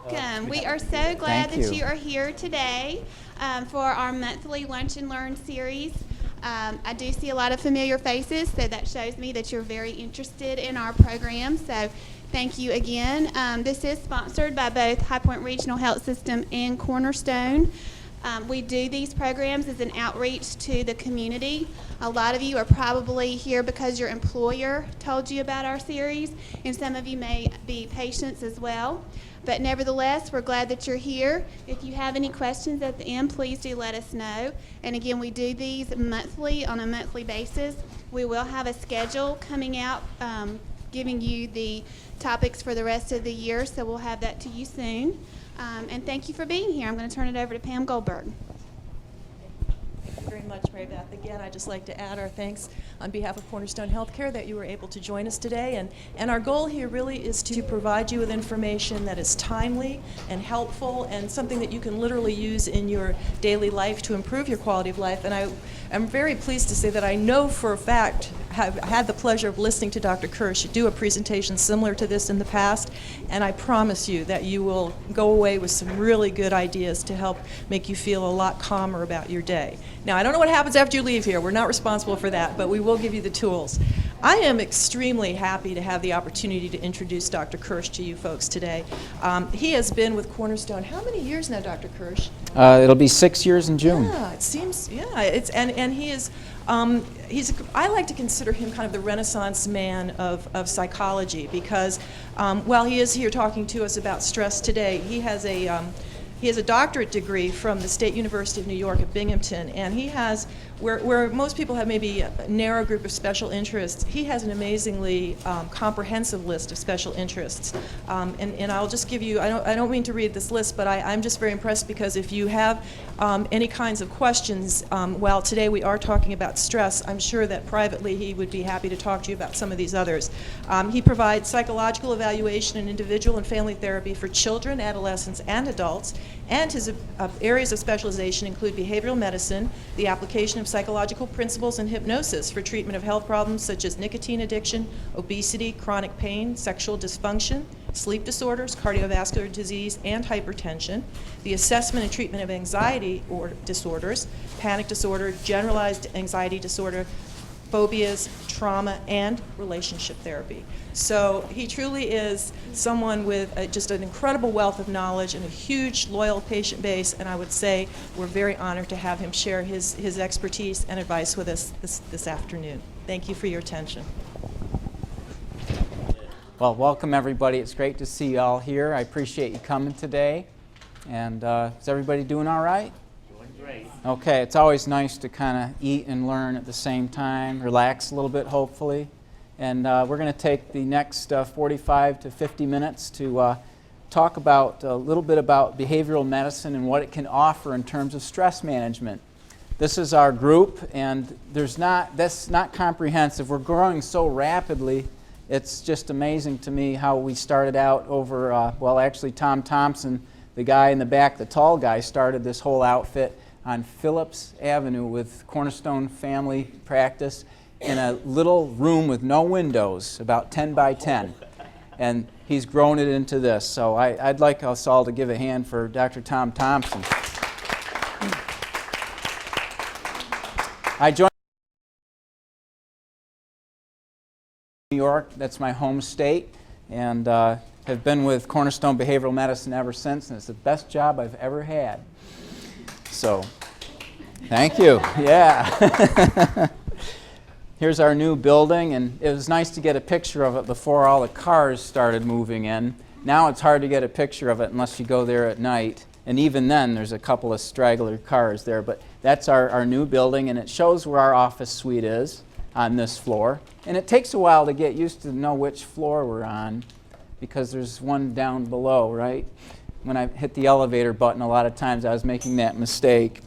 Welcome. We are so glad that you are here today for our monthly Lunch and Learn series. I do see a lot of familiar faces, so that shows me that you're very interested in our program. So thank you again. This is sponsored by both High Point Regional Health System and Cornerstone. We do these programs as an outreach to the community. A lot of you are probably here because your employer told you about our series, and some of you may be patients as well. But nevertheless, we're glad that you're here. If you have any questions at the end, please do let us know. And again, we do these monthly, on a monthly basis. We will have a schedule coming out giving you the topics for the rest of the year, so we'll have that to you soon. And thank you for being here. I'm going to turn it over to Pam Goldberg. Thank you very much, Mary Beth. Again, I'd just like to add our thanks on behalf of Cornerstone Healthcare that you were able to join us today. And our goal here really is to provide you with information that is timely and helpful and something that you can literally use in your daily life to improve your quality of life. And I'm very pleased to say that I know for a fact, have had the pleasure of listening to Dr. Kirch do a presentation similar to this in the past, and I promise you that you will go away with some really good ideas to help make you feel a lot calmer about your day. Now, I don't know what happens after you leave here. We're not responsible for that, but we will give you the tools. I am extremely happy to have the opportunity to introduce Dr. Kirch to you folks today. He has been with Cornerstone how many years now, Dr. Kirch? It'll be 6 years in June. Yeah, it seems, yeah. And he is, I like to consider him kind of the Renaissance man of psychology because while he is here talking to us about stress today, he has a doctorate degree from the State University of New York at Binghamton, and he has, where most people have maybe a narrow group of special interests, he has an amazingly comprehensive list of special interests. And I'll just give you, I don't mean to read this list, but I'm just very impressed because if you have any kinds of questions, while today we are talking about stress, I'm sure that privately he would be happy to talk to you about some of these others. He provides psychological evaluation and individual and family therapy for children, adolescents, and adults, and his areas of specialization include behavioral medicine, the application of psychological principles and hypnosis for treatment of health problems such as nicotine addiction, obesity, chronic pain, sexual dysfunction, sleep disorders, cardiovascular disease, and hypertension, the assessment and treatment of anxiety or disorders, panic disorder, generalized anxiety disorder, phobias, trauma, and relationship therapy. So he truly is someone with just an incredible wealth of knowledge and a huge loyal patient base, and I would say we're very honored to have him share his expertise and advice with us this afternoon. Thank you for your attention. Well, welcome everybody. It's great to see you all here. I appreciate you coming today. And is everybody doing all right? Doing great. Okay, it's always nice to kind of eat and learn at the same time, relax a little bit hopefully. And we're going to take the next 45 to 50 minutes to talk about a little bit about behavioral medicine and what it can offer in terms of stress management. This is our group, and that's not comprehensive. We're growing so rapidly. It's just amazing to me how we started out over, well, actually Tom Thompson, the guy in the back, the tall guy, started this whole outfit on Phillips Avenue with Cornerstone Family Practice in a little room with no windows, about 10 by 10. And he's grown it into this. So I'd like us all to give a hand for Dr. Tom Thompson. I joined New York, that's my home state, and have been with Cornerstone Behavioral Medicine ever since, and it's the best job I've ever had. So, thank you. Yeah. Here's our new building, and it was nice to get a picture of it before all the cars started moving in. Now it's hard to get a picture of it unless you go there at night, and even then there's a couple of straggler cars there, but that's our new building, and it shows where our office suite is on this floor. And it takes a while to get used to know which floor we're on because there's one down below, right? When I hit the elevator button, a lot of times I was making that mistake.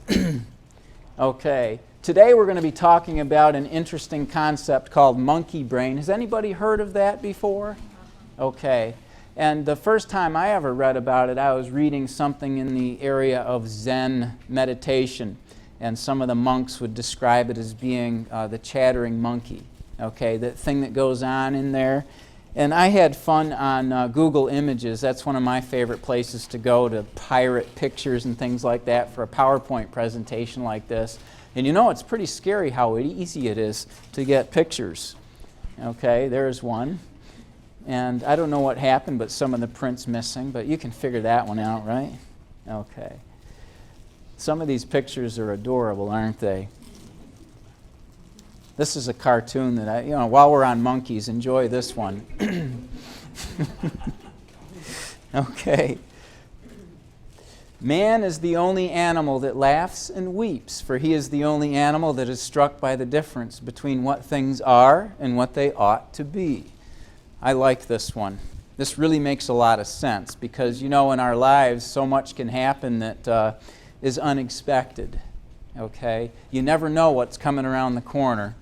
Okay, today we're going to be talking about an interesting concept called monkey brain. Has anybody heard of that before? Okay, and the first time I ever read about it, I was reading something in the area of Zen meditation, and some of the monks would describe it as being the chattering monkey. Okay, the thing that goes on in there. And I had fun on Google Images. That's one of my favorite places to go to pirate pictures and things like that for a PowerPoint presentation like this. And you know, it's pretty scary how easy it is to get pictures. Okay, there's one. And I don't know what happened, but some of the print's missing, but you can figure that one out, right? Okay. Some of these pictures are adorable, aren't they? This is a cartoon that while we're on monkeys, enjoy this one. Okay. Man is the only animal that laughs and weeps, for he is the only animal that is struck by the difference between what things are and what they ought to be. I like this one. This really makes a lot of sense because, in our lives, so much can happen that is unexpected. Okay? You never know what's coming around the corner.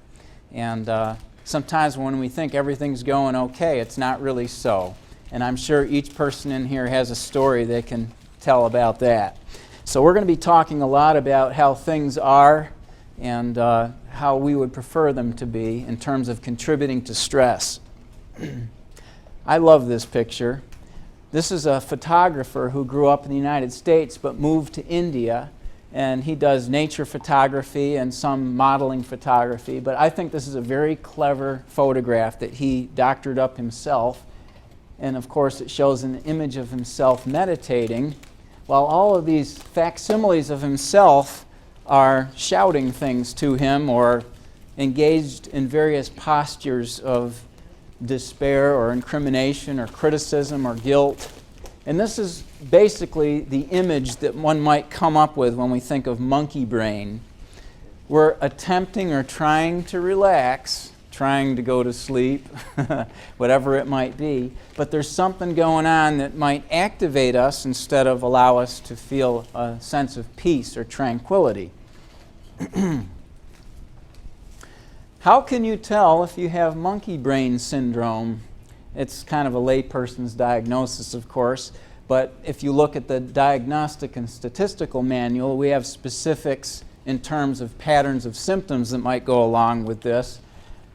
And sometimes when we think everything's going okay, it's not really so. And I'm sure each person in here has a story they can tell about that. So we're going to be talking a lot about how things are and how we would prefer them to be in terms of contributing to stress. I love this picture. This is a photographer who grew up in the United States but moved to India. And he does nature photography and some modeling photography. But I think this is a very clever photograph that he doctored up himself. And of course it shows an image of himself meditating, while all of these facsimiles of himself are shouting things to him or engaged in various postures of despair or incrimination or criticism or guilt. And this is basically the image that one might come up with when we think of monkey brain. We're attempting or trying to relax, trying to go to sleep, whatever it might be, but there's something going on that might activate us instead of allow us to feel a sense of peace or tranquility. How can you tell if you have monkey brain syndrome? It's kind of a layperson's diagnosis, of course, but if you look at the Diagnostic and Statistical Manual, we have specifics in terms of patterns of symptoms that might go along with this.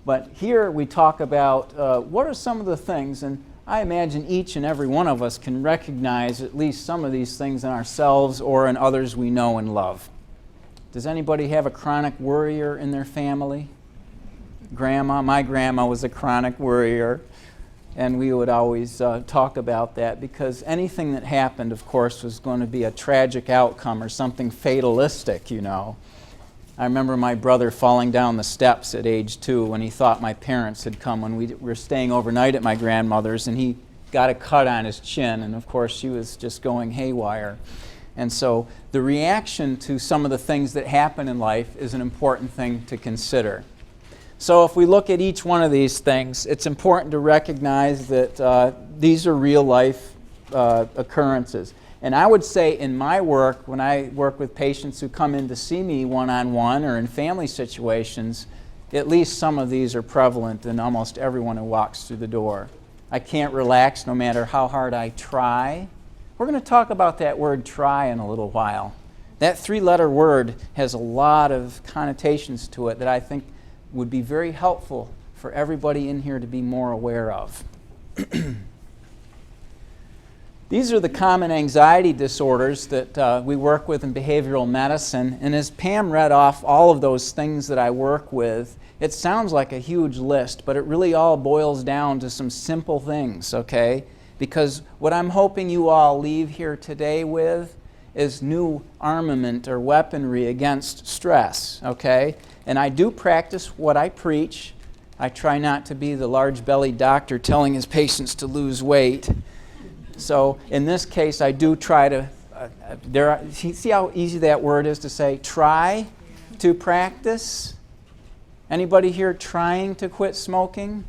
But here we talk about what are some of the things, and I imagine each and every one of us can recognize at least some of these things in ourselves or in others we know and love. Does anybody have a chronic worrier in their family? My grandma was a chronic worrier. And we would always talk about that because anything that happened, of course, was going to be a tragic outcome or something fatalistic, I remember my brother falling down the steps at age 2 when he thought my parents had come when we were staying overnight at my grandmother's, and he got a cut on his chin, and of course she was just going haywire. And so the reaction to some of the things that happen in life is an important thing to consider. So if we look at each one of these things, it's important to recognize that these are real life occurrences. And I would say in my work, when I work with patients who come in to see me one-on-one or in family situations, at least some of these are prevalent in almost everyone who walks through the door. I can't relax no matter how hard I try. We're going to talk about that word try in a little while. That 3-letter word has a lot of connotations to it that I think would be very helpful for everybody in here to be more aware of. These are the common anxiety disorders that we work with in behavioral medicine. And as Pam read off all of those things that I work with, it sounds like a huge list, but it really all boils down to some simple things, okay? Because what I'm hoping you all leave here today with is new armament or weaponry against stress, okay? And I do practice what I preach. I try not to be the large-bellied doctor telling his patients to lose weight. So in this case, I do try to, see how easy that word is to say, try to practice? Anybody here trying to quit smoking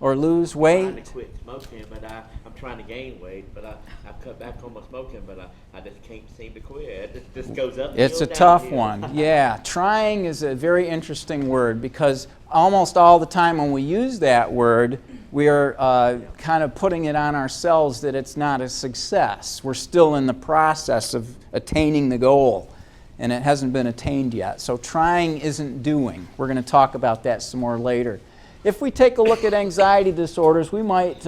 or lose weight? I'm trying to quit smoking, but I'm trying to gain weight, but I cut back on my smoking, but I just can't seem to quit. It just goes up. It's a tough one. Yeah, trying is a very interesting word because almost all the time when we use that word, we are kind of putting it on ourselves that it's not a success. We're still in the process of attaining the goal, and it hasn't been attained yet. So trying isn't doing. We're going to talk about that some more later. if we take a look at anxiety disorders, we might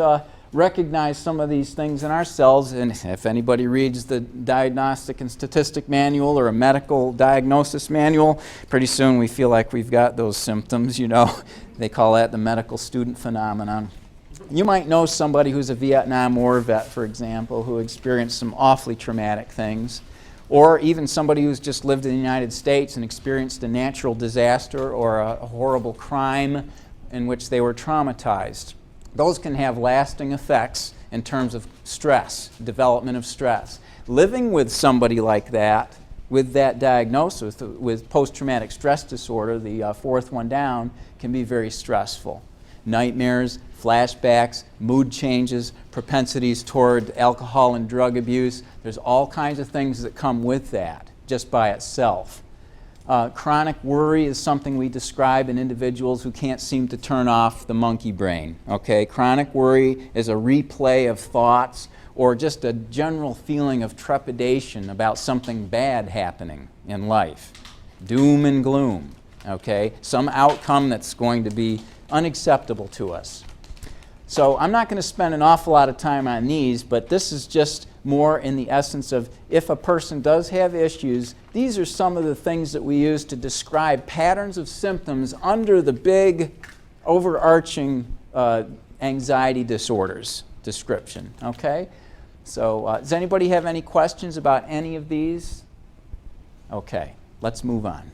recognize some of these things in ourselves. And if anybody reads the Diagnostic and Statistic Manual or a medical diagnosis manual, pretty soon we feel like we've got those symptoms, you know. They call that the medical student phenomenon. You might know somebody who's a Vietnam War vet, for example, who experienced some awfully traumatic things. Or even somebody who's just lived in the United States and experienced a natural disaster or a horrible crime in which they were traumatized. Those can have lasting effects in terms of stress, development of stress. Living with somebody like that, with that diagnosis, with post-traumatic stress disorder, the fourth one down, can be very stressful. Nightmares, flashbacks, mood changes, propensities toward alcohol and drug abuse. There's all kinds of things that come with that just by itself. Chronic worry is something we describe in individuals who can't seem to turn off the monkey brain. Okay? Chronic worry is a replay of thoughts or just a general feeling of trepidation about something bad happening in life. Doom and gloom. Okay? Some outcome that's going to be unacceptable to us. So I'm not going to spend an awful lot of time on these, but this is just more in the essence of if a person does have issues, these are some of the things that we use to describe patterns of symptoms under the big overarching anxiety disorders description. Okay? So does anybody have any questions about any of these? Okay, let's move on.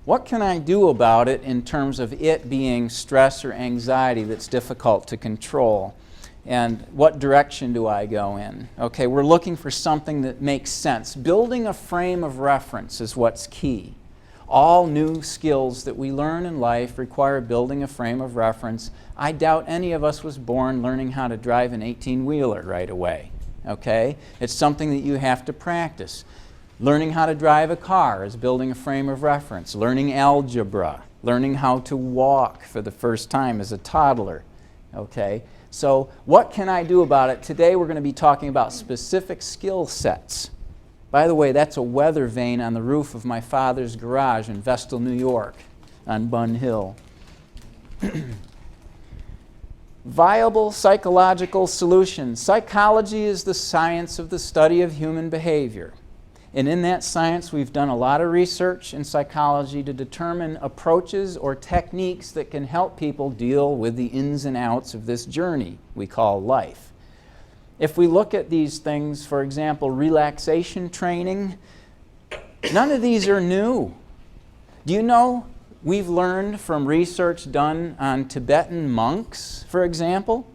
What can I do about it in terms of it being stress or anxiety that's difficult to control? And what direction do I go in? Okay, we're looking for something that makes sense. Building a frame of reference is what's key. All new skills that we learn in life require building a frame of reference. I doubt any of us was born learning how to drive an 18-wheeler right away. Okay? It's something that you have to practice. Learning how to drive a car is building a frame of reference. Learning algebra, learning how to walk for the first time as a toddler. Okay? So what can I do about it? Today we're going to be talking about specific skill sets. By the way, that's a weather vane on the roof of my father's garage in Vestal, New York, on Bun Hill. Viable psychological solutions. Psychology is the science of the study of human behavior. And in that science, we've done a lot of research in psychology to determine approaches or techniques that can help people deal with the ins and outs of this journey we call life. If we look at these things, for example, relaxation training, none of these are new. Do you know we've learned from research done on Tibetan monks, for example?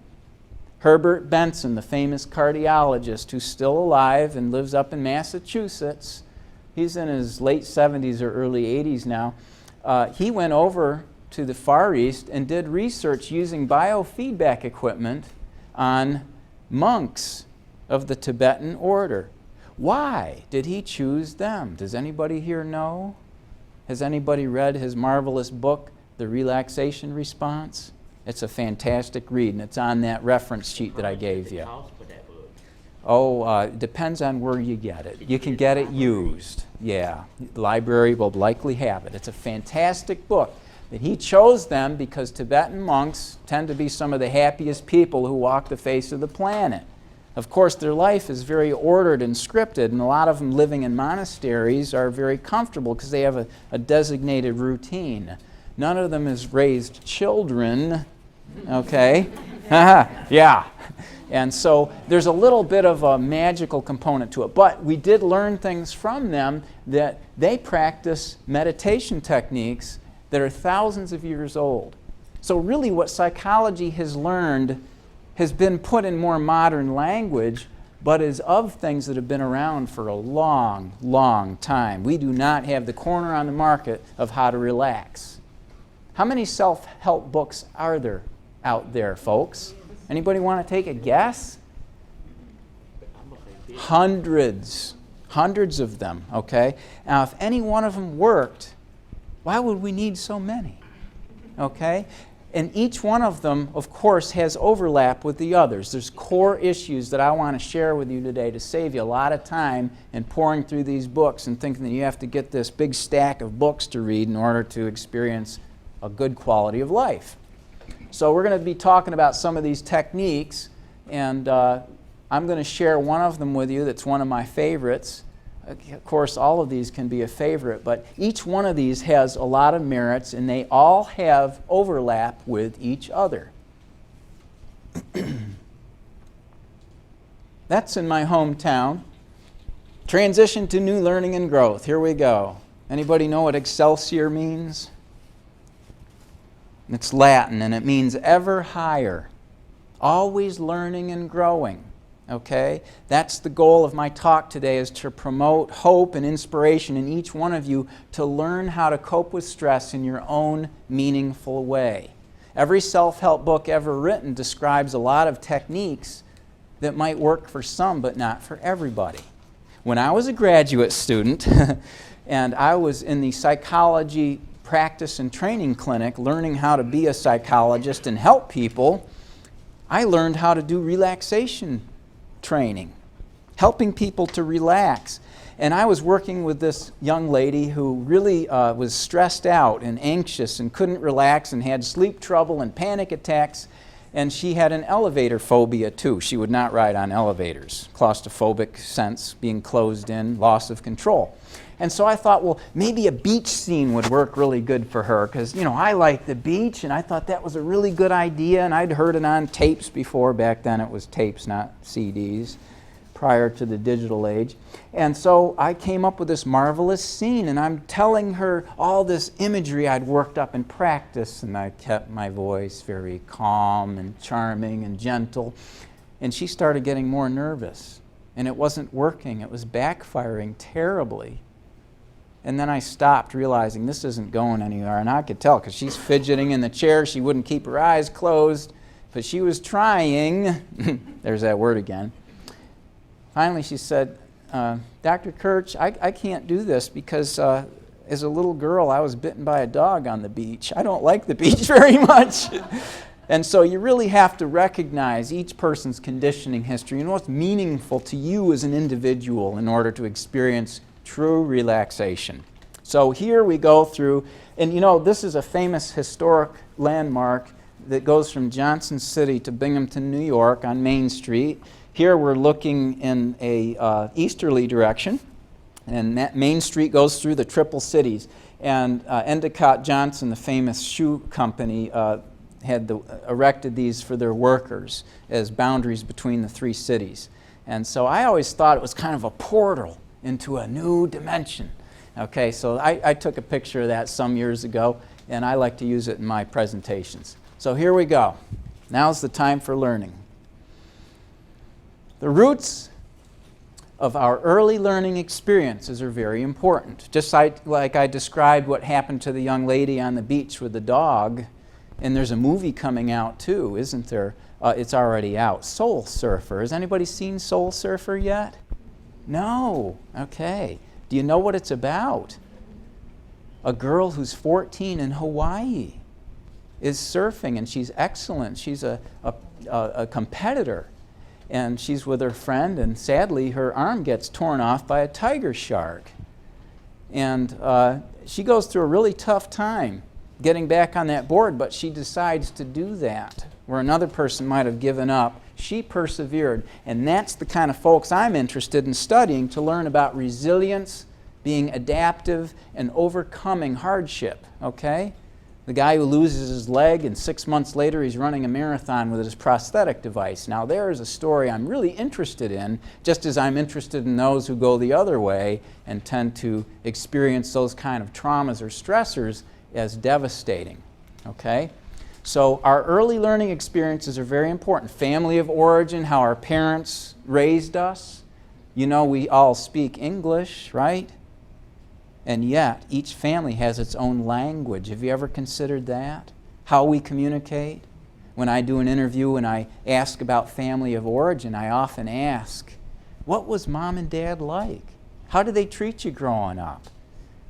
Herbert Benson, the famous cardiologist who's still alive and lives up in Massachusetts, he's in his late 70s or early 80s now, he went over to the Far East and did research using biofeedback equipment on monks of the Tibetan order. Why did he choose them? Does anybody here know? Has anybody read his marvelous book, The Relaxation Response? It's a fantastic read, and it's on that reference sheet that I gave you. Oh, it depends on where you get it. You can get it used. Yeah, the library will likely have it. It's a fantastic book. And he chose them because Tibetan monks tend to be some of the happiest people who walk the face of the planet. Of course, their life is very ordered and scripted, and a lot of them living in monasteries are very comfortable because they have a designated routine. None of them has raised children. Okay? Yeah. And so there's a little bit of a magical component to it. But we did learn things from them that they practice meditation techniques that are thousands of years old. So really what psychology has learned has been put in more modern language, but is of things that have been around for a long, long time. We do not have the corner on the market of how to relax. How many self-help books are there out there, folks? Anybody want to take a guess? Hundreds of them, okay? Now, if any one of them worked, why would we need so many? Okay? And each one of them, of course, has overlap with the others. There's core issues that I want to share with you today to save you a lot of time in pouring through these books and thinking that you have to get this big stack of books to read in order to experience a good quality of life. So we're going to be talking about some of these techniques, and I'm going to share one of them with you that's one of my favorites. Of course, all of these can be a favorite, but each one of these has a lot of merits, and they all have overlap with each other. That's in my hometown. Transition to new learning and growth. Here we go. Anybody know what Excelsior means? It's Latin, and it means ever higher. Always learning and growing. Okay? That's the goal of my talk today, is to promote hope and inspiration in each one of you to learn how to cope with stress in your own meaningful way. Every self-help book ever written describes a lot of techniques that might work for some but not for everybody. When I was a graduate student and I was in the psychology practice and training clinic learning how to be a psychologist and help people, I learned how to do relaxation training, helping people to relax. And I was working with this young lady who really was stressed out and anxious and couldn't relax and had sleep trouble and panic attacks. And she had an elevator phobia too. She would not ride on elevators. Claustrophobic sense, being closed in, loss of control. And so I thought, well, maybe a beach scene would work really good for her because, you know, I like the beach, and I thought that was a really good idea, and I'd heard it on tapes before. Back then it was tapes, not CDs, prior to the digital age. And so I came up with this marvelous scene, and I'm telling her all this imagery I'd worked up in practice, and I kept my voice very calm and charming and gentle. And she started getting more nervous, and it wasn't working. It was backfiring terribly. And then I stopped, realizing this isn't going anywhere. And I could tell because she's fidgeting in the chair. She wouldn't keep her eyes closed, but she was trying. There's that word again. Finally, she said, Dr. Kirch, I can't do this because as a little girl, I was bitten by a dog on the beach. I don't like the beach very much. And so you really have to recognize each person's conditioning history and what's meaningful to you as an individual in order to experience true relaxation. So here we go through, and you know, this is a famous historic landmark that goes from Johnson City to Binghamton, New York on Main Street. Here we're looking in a easterly direction, and that Main Street goes through the Triple Cities. And Endicott Johnson, the famous shoe company, had erected these for their workers as boundaries between the three cities. And so I always thought it was kind of a portal into a new dimension. Okay, so I took a picture of that some years ago, and I like to use it in my presentations. So here we go. Now's the time for learning. The roots of our early learning experiences are very important. Just like I described what happened to the young lady on the beach with the dog, and there's a movie coming out too, isn't there? It's already out. Soul Surfer. Has anybody seen Soul Surfer yet? No. Okay. Do you know what it's about? A girl who's 14 in Hawaii is surfing, and she's excellent. She's a competitor. And she's with her friend, and sadly her arm gets torn off by a tiger shark. And she goes through a really tough time getting back on that board, but she decides to do that. Where another person might have given up, she persevered. And that's the kind of folks I'm interested in studying to learn about resilience, being adaptive, and overcoming hardship, okay? The guy who loses his leg and 6 months later he's running a marathon with his prosthetic device. Now there is a story I'm really interested in, just as I'm interested in those who go the other way and tend to experience those kind of traumas or stressors as devastating, okay? So our early learning experiences are very important. Family of origin, how our parents raised us. You know, we all speak English, right? And yet, each family has its own language. Have you ever considered that? How we communicate? When I do an interview and I ask about family of origin, I often ask, what was mom and dad like? How did they treat you growing up?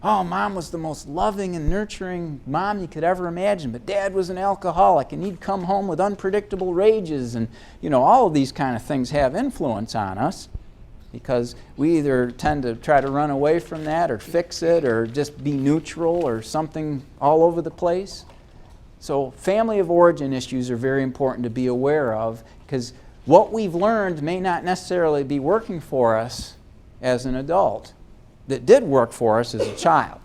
Oh, mom was the most loving and nurturing mom you could ever imagine, but dad was an alcoholic and he'd come home with unpredictable rages, and you know, all of these kind of things have influence on us because we either tend to try to run away from that or fix it or just be neutral or something all over the place. So family of origin issues are very important to be aware of, because what we've learned may not necessarily be working for us as an adult that did work for us as a child.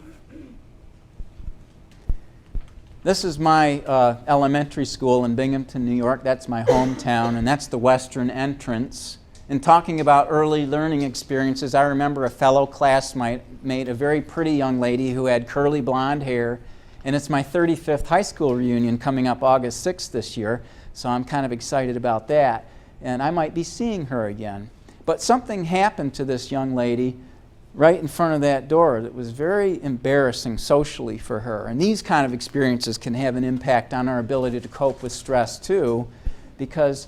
This is my elementary school in Binghamton, New York. That's my hometown, and that's the western entrance. In talking about early learning experiences, I remember a fellow classmate, a very pretty young lady who had curly blonde hair, and it's my 35th high school reunion coming up August 6th this year, so I'm kind of excited about that, and I might be seeing her again. But something happened to this young lady right in front of that door that was very embarrassing socially for her. And these kind of experiences can have an impact on our ability to cope with stress too, because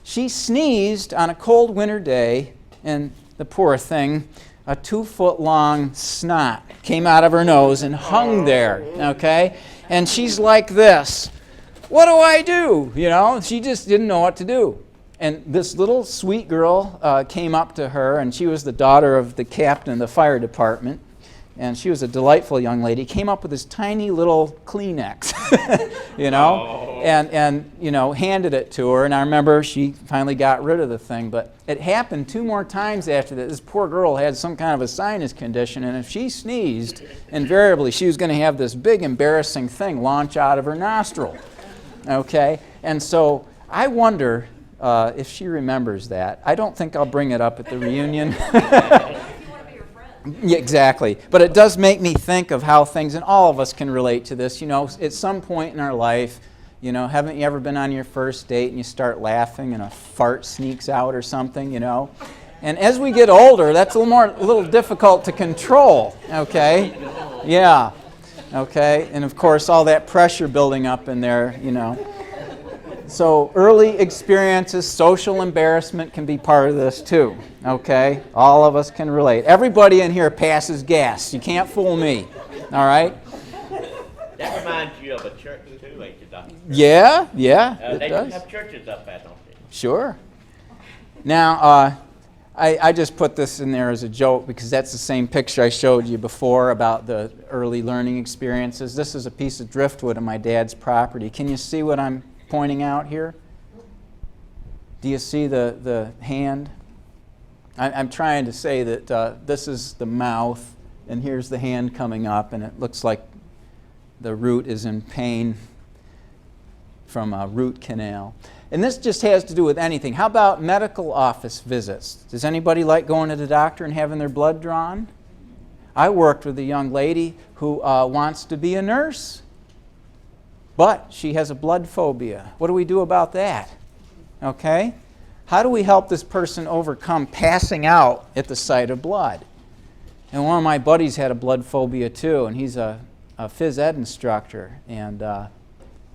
she sneezed on a cold winter day, and the poor thing, a 2-foot-long snot came out of her nose and hung there, okay? And she's like this. What do I do? You know, she just didn't know what to do. And this little sweet girl came up to her, and she was the daughter of the captain of the fire department, and she was a delightful young lady, came up with this tiny little Kleenex, you know, and you know, handed it to her, and I remember she finally got rid of the thing. But it happened 2 more times after that. This poor girl had some kind of a sinus condition, and if she sneezed, invariably she was going to have this big embarrassing thing launch out of her nostril, okay? And so I wonder if she remembers that. I don't think I'll bring it up at the reunion. Yeah, exactly. But it does make me think of how things, and all of us can relate to this, you know, at some point in our life, you know, haven't you ever been on your first date and you start laughing and a fart sneaks out or something, you know? And as we get older, that's a little difficult to control, okay? Yeah, okay? And of course, all that pressure building up in there, you know. So early experiences, social embarrassment can be part of this too, okay? All of us can relate. Everybody in here passes gas. You can't fool me, all right? That reminds you of a church too, ain't you, Dr.? Yeah, it They does. do have churches up there, don't they? Sure. Now, I just put this in there as a joke because that's the same picture I showed you before about the early learning experiences. This is a piece of driftwood on my dad's property. Can you see what I'm pointing out here? Do you see the hand? I'm trying to say that this is the mouth, and here's the hand coming up, and it looks like the root is in pain from a root canal. And this just has to do with anything. How about medical office visits? Does anybody like going to the doctor and having their blood drawn? I worked with a young lady who wants to be a nurse, but she has a blood phobia. What do we do about that? Okay? How do we help this person overcome passing out at the sight of blood? And one of my buddies had a blood phobia too, and he's a phys ed instructor, and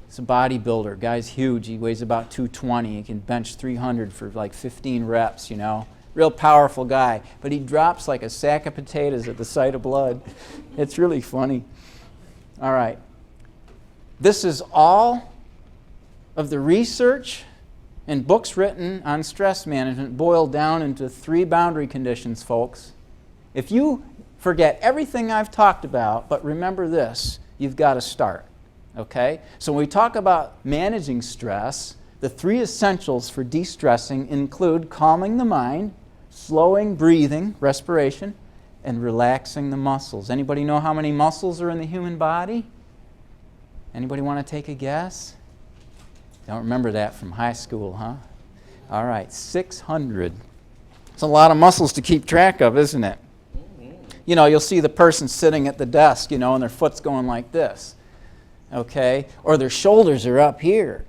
he's a bodybuilder. Guy's huge. He weighs about 220. He can bench 300 for like 15 reps, you know. Real powerful guy. But he drops like a sack of potatoes at the sight of blood. It's really funny. All right. This is all of the research and books written on stress management boiled down into 3 boundary conditions, folks. If you forget everything I've talked about, but remember this, you've got to start. Okay? So when we talk about managing stress, the 3 essentials for de-stressing include calming the mind, slowing breathing, respiration, and relaxing the muscles. Anybody know how many muscles are in the human body? Anybody want to take a guess? Don't remember that from high school, huh? All right, 600. It's a lot of muscles to keep track of, isn't it? You know, you'll see the person sitting at the desk, you know, and their foot's going like this. Okay? Or their shoulders are up here.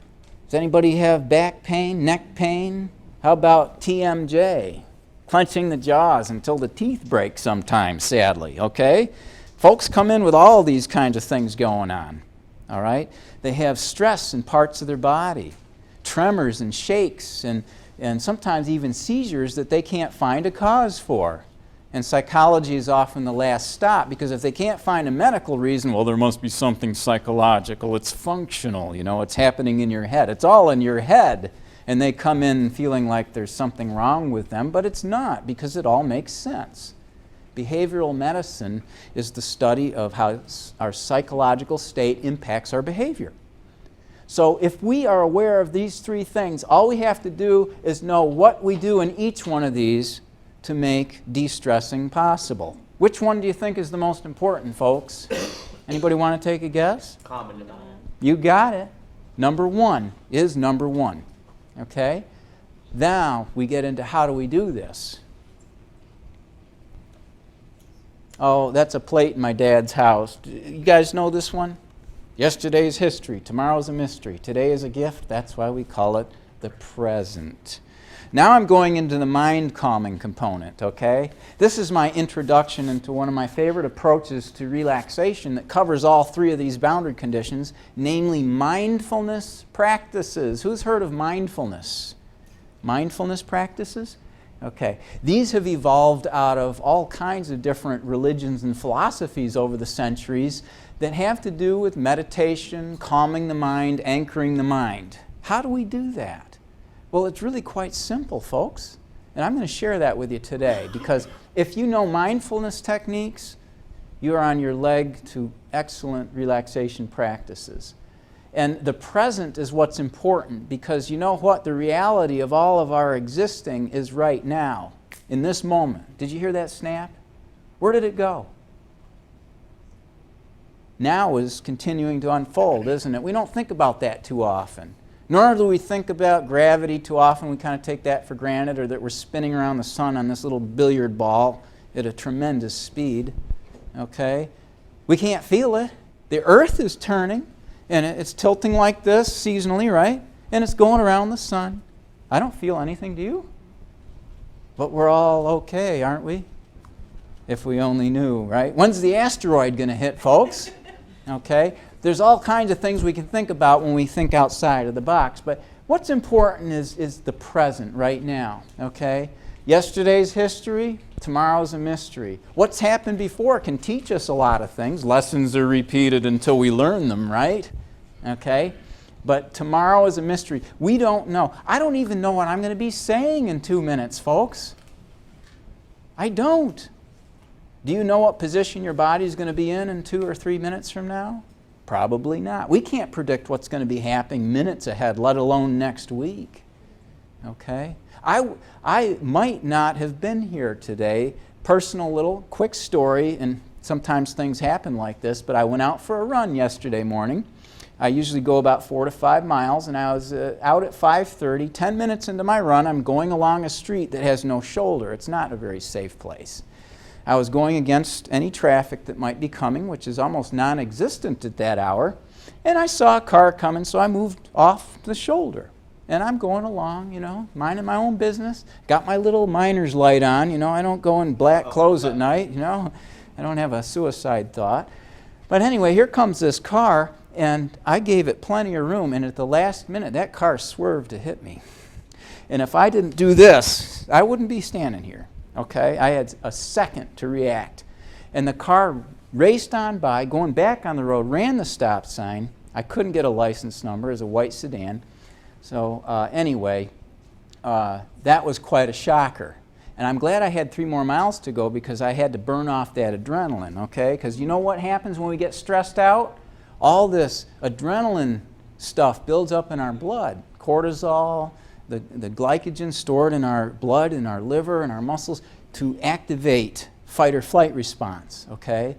Does anybody have back pain, neck pain? How about TMJ? Clenching the jaws until the teeth break sometimes, sadly, okay? Folks come in with all these kinds of things going on, all right? They have stress in parts of their body, tremors and shakes, and sometimes even seizures that they can't find a cause for. And psychology is often the last stop, because if they can't find a medical reason, well, there must be something psychological. It's functional, you know, it's happening in your head. It's all in your head. And they come in feeling like there's something wrong with them, but it's not, because it all makes sense. Behavioral medicine is the study of how our psychological state impacts our behavior. So if we are aware of these three things, all we have to do is know what we do in each one of these to make de-stressing possible. Which one do you think is the most important, folks? Anybody want to take a guess? Calming the mind. You got it. Number one is number one. Okay? Now we get into how do we do this. Oh, that's a plate in my dad's house. You guys know this one? Yesterday's history, tomorrow's a mystery, today is a gift. That's why we call it the present. Now I'm going into the mind calming component, okay? This is my introduction into one of my favorite approaches to relaxation that covers all three of these boundary conditions, namely mindfulness practices. Who's heard of mindfulness? Mindfulness practices? Okay. These have evolved out of all kinds of different religions and philosophies over the centuries that have to do with meditation, calming the mind, anchoring the mind. How do we do that? Well, it's really quite simple, folks. And I'm going to share that with you today because if you know mindfulness techniques, you are on your leg to excellent relaxation practices. And the present is what's important because you know what? The reality of all of our existing is right now, in this moment. Did you hear that snap? Where did it go? Now is continuing to unfold, isn't it? We don't think about that too often. Nor do we think about gravity too often. We kind of take that for granted, or that we're spinning around the sun on this little billiard ball at a tremendous speed. Okay? We can't feel it. The earth is turning, and it's tilting like this seasonally, right? And it's going around the sun. I don't feel anything, do you? But we're all okay, aren't we? If we only knew, right? When's the asteroid going to hit, folks? Okay? There's all kinds of things we can think about when we think outside of the box. But what's important is the present right now. Okay? Yesterday's history, tomorrow's a mystery. What's happened before can teach us a lot of things. Lessons are repeated until we learn them, right? Okay? But tomorrow is a mystery. We don't know. I don't even know what I'm going to be saying in 2 minutes, folks. I don't. Do you know what position your body is going to be in 2 or 3 minutes from now? Probably not. We can't predict what's going to be happening minutes ahead, let alone next week. Okay? I might not have been here today. Personal little quick story, and sometimes things happen like this, but I went out for a run yesterday morning. I usually go about 4 to 5 miles, and I was out at 5:30. 10 minutes into my run, I'm going along a street that has no shoulder. It's not a very safe place. I was going against any traffic that might be coming, which is almost non-existent at that hour, and I saw a car coming, so I moved off the shoulder. And I'm going along, you know, minding my own business. Got my little miner's light on, you know, I don't go in black clothes at night, you know. I don't have a suicide thought. But anyway, here comes this car, and I gave it plenty of room, and at the last minute, that car swerved to hit me. And if I didn't do this, I wouldn't be standing here. Okay, I had a second to react. And the car raced on by, going back on the road, ran the stop sign. I couldn't get a license number. It was a white sedan. So anyway, that was quite a shocker. And I'm glad I had 3 more miles to go because I had to burn off that adrenaline, okay? Because you know what happens when we get stressed out? All this adrenaline stuff builds up in our blood. Cortisol, the glycogen stored in our blood, in our liver, and our muscles to activate fight or flight response, okay?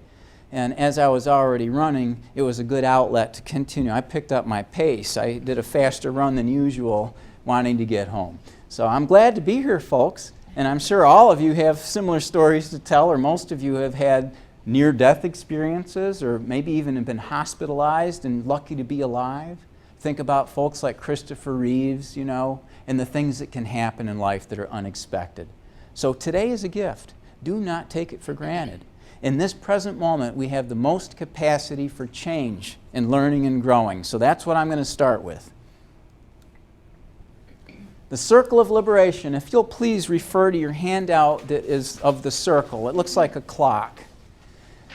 And as I was already running, it was a good outlet to continue. I picked up my pace. I did a faster run than usual, wanting to get home. So I'm glad to be here, folks. And I'm sure all of you have similar stories to tell, or most of you have had near-death experiences, or maybe even have been hospitalized and lucky to be alive. Think about folks like Christopher Reeves, you know, and the things that can happen in life that are unexpected. So today is a gift. Do not take it for granted. In this present moment, we have the most capacity for change and learning and growing. So that's what I'm going to start with. The circle of liberation, if you'll please refer to your handout that is of the circle. It looks like a clock.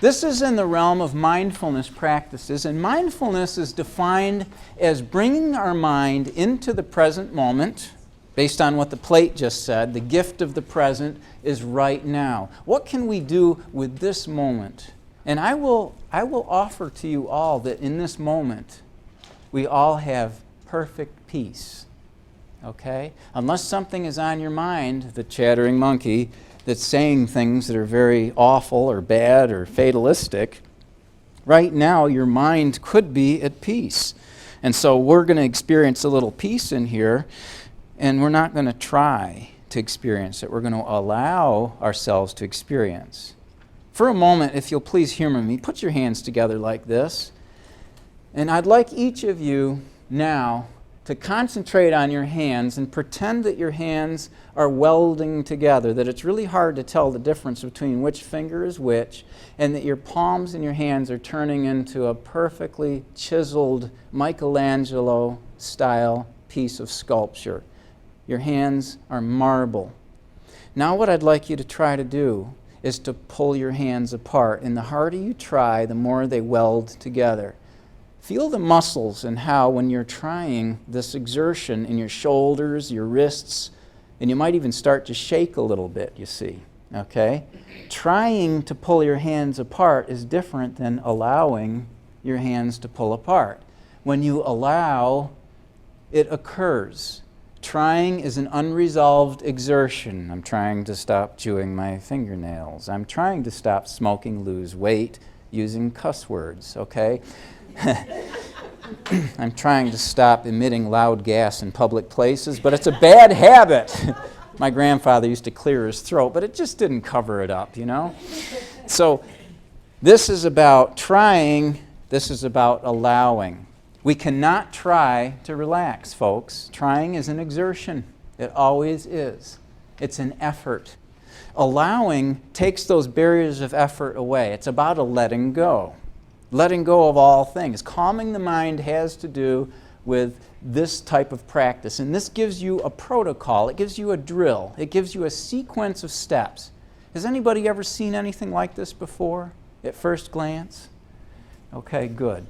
This is in the realm of mindfulness practices, and mindfulness is defined as bringing our mind into the present moment, based on what the plate just said. The gift of the present is right now. What can we do with this moment? And I will offer to you all that in this moment, we all have perfect peace. Okay? Unless something is on your mind, the chattering monkey, that's saying things that are very awful or bad or fatalistic, right now your mind could be at peace. And so we're going to experience a little peace in here, and we're not going to try to experience it. We're going to allow ourselves to experience. For a moment, if you'll please humor me, put your hands together like this. And I'd like each of you now to concentrate on your hands and pretend that your hands are welding together, that it's really hard to tell the difference between which finger is which, and that your palms and your hands are turning into a perfectly chiseled Michelangelo-style piece of sculpture. Your hands are marble. Now what I'd like you to try to do is to pull your hands apart, and the harder you try, the more they weld together. Feel the muscles and how when you're trying this exertion in your shoulders, your wrists, and you might even start to shake a little bit, you see, okay? Trying to pull your hands apart is different than allowing your hands to pull apart. When you allow, it occurs. Trying is an unresolved exertion. I'm trying to stop chewing my fingernails. I'm trying to stop smoking, lose weight, using cuss words, okay? I'm trying to stop emitting loud gas in public places, but it's a bad habit. My grandfather used to clear his throat, but it just didn't cover it up, you know? So this is about trying, this is about allowing. We cannot try to relax, folks. Trying is an exertion. It always is. It's an effort. Allowing takes those barriers of effort away. It's about a letting go. Letting go of all things. Calming the mind has to do with this type of practice. And this gives you a protocol. It gives you a drill. It gives you a sequence of steps. Has anybody ever seen anything like this before at first glance? Okay, good.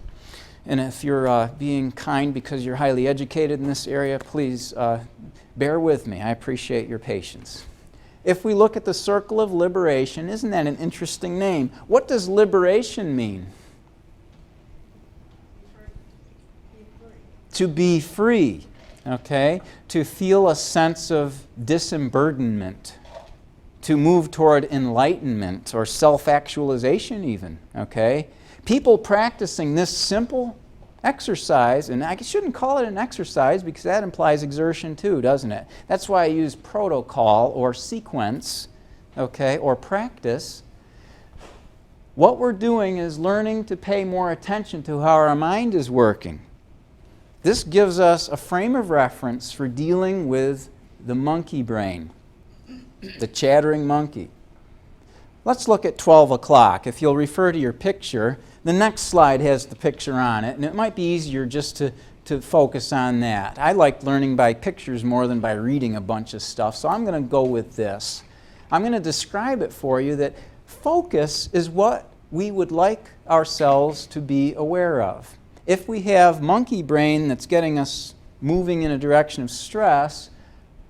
And if you're being kind because you're highly educated in this area, please bear with me. I appreciate your patience. If we look at the circle of liberation, isn't that an interesting name? What does liberation mean? To be free, okay? To feel a sense of disemburdenment, to move toward enlightenment or self-actualization even, okay? People practicing this simple exercise, and I shouldn't call it an exercise because that implies exertion too, doesn't it? That's why I use protocol or sequence, okay, or practice. What we're doing is learning to pay more attention to how our mind is working. This gives us a frame of reference for dealing with the monkey brain, the chattering monkey. Let's look at 12 o'clock. If you'll refer to your picture, the next slide has the picture on it, and it might be easier just to focus on that. I like learning by pictures more than by reading a bunch of stuff, so I'm going to go with this. I'm going to describe it for you that focus is what we would like ourselves to be aware of. If we have monkey brain that's getting us moving in a direction of stress,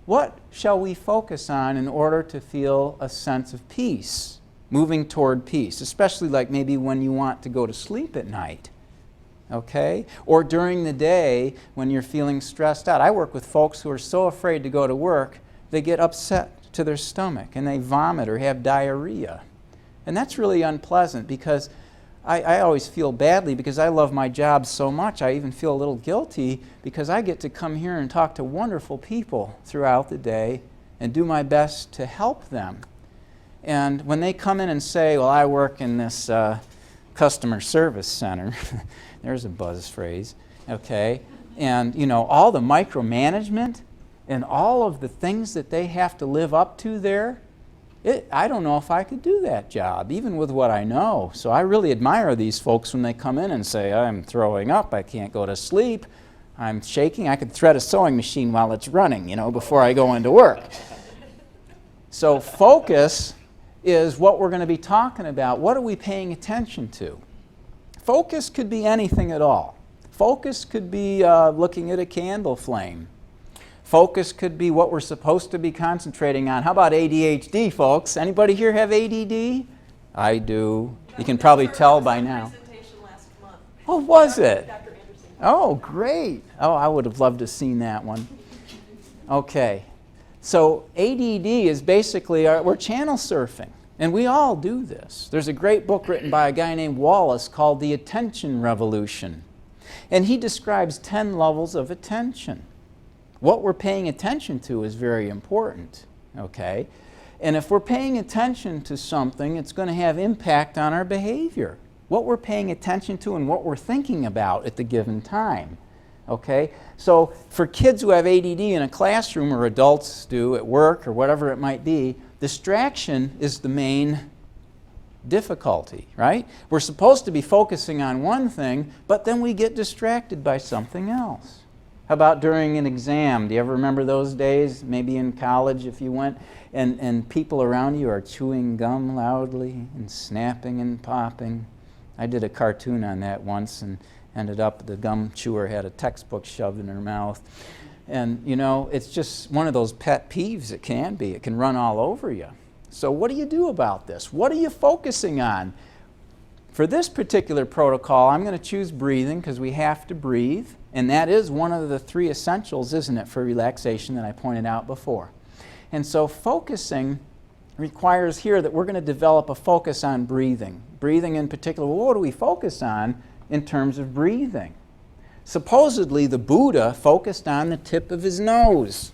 what shall we focus on in order to feel a sense of peace, moving toward peace, especially like maybe when you want to go to sleep at night, okay? Or during the day when you're feeling stressed out. I work with folks who are so afraid to go to work, they get upset to their stomach and they vomit or have diarrhea. And that's really unpleasant because I always feel badly because I love my job so much. I even feel a little guilty because I get to come here and talk to wonderful people throughout the day and do my best to help them. And when they come in and say, well, I work in this customer service center, there's a buzz phrase, okay, and you know, all the micromanagement and all of the things that they have to live up to there, I don't know if I could do that job, even with what I know. So I really admire these folks when they come in and say, I'm throwing up, I can't go to sleep, I'm shaking, I could thread a sewing machine while it's running, you know, before I go into work. So focus is what we're going to be talking about. What are we paying attention to? Focus could be anything at all. Focus could be looking at a candle flame. Focus could be what we're supposed to be concentrating on. How about ADHD, folks? Anybody here have ADD? I do. You can probably tell by now. Presentation last month. Oh, was it? Dr. Anderson Oh, great. Oh, I would have loved to have seen that one. Okay. So ADD is basically, we're channel surfing. And we all do this. There's a great book written by a guy named Wallace called The Attention Revolution. And he describes 10 levels of attention. What we're paying attention to is very important, okay? And if we're paying attention to something, it's going to have impact on our behavior. What we're paying attention to and what we're thinking about at the given time, okay? So for kids who have ADD in a classroom, or adults do at work or whatever it might be, distraction is the main difficulty, right? We're supposed to be focusing on one thing, but then we get distracted by something else. How about during an exam? Do you ever remember those days? Maybe in college if you went and people around you are chewing gum loudly and snapping and popping. I did a cartoon on that once and ended up the gum chewer had a textbook shoved in her mouth. And you know, it's just one of those pet peeves. It can be. It can run all over you. So what do you do about this? What are you focusing on? For this particular protocol, I'm going to choose breathing because we have to breathe. And that is one of the 3 essentials, isn't it, for relaxation that I pointed out before. And so focusing requires here that we're going to develop a focus on breathing. Breathing in particular, well, what do we focus on in terms of breathing? Supposedly, the Buddha focused on the tip of his nose.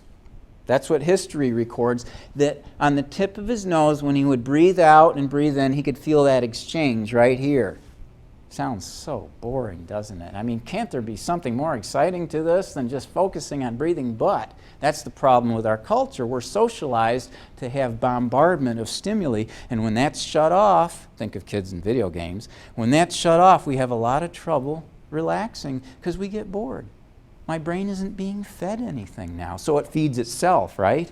That's what history records, that on the tip of his nose, when he would breathe out and breathe in, he could feel that exchange right here. Sounds so boring, doesn't it? I mean, can't there be something more exciting to this than just focusing on breathing? But that's the problem with our culture. We're socialized to have bombardment of stimuli, and when that's shut off, think of kids in video games, when that's shut off, we have a lot of trouble relaxing because we get bored. My brain isn't being fed anything now, so it feeds itself, right?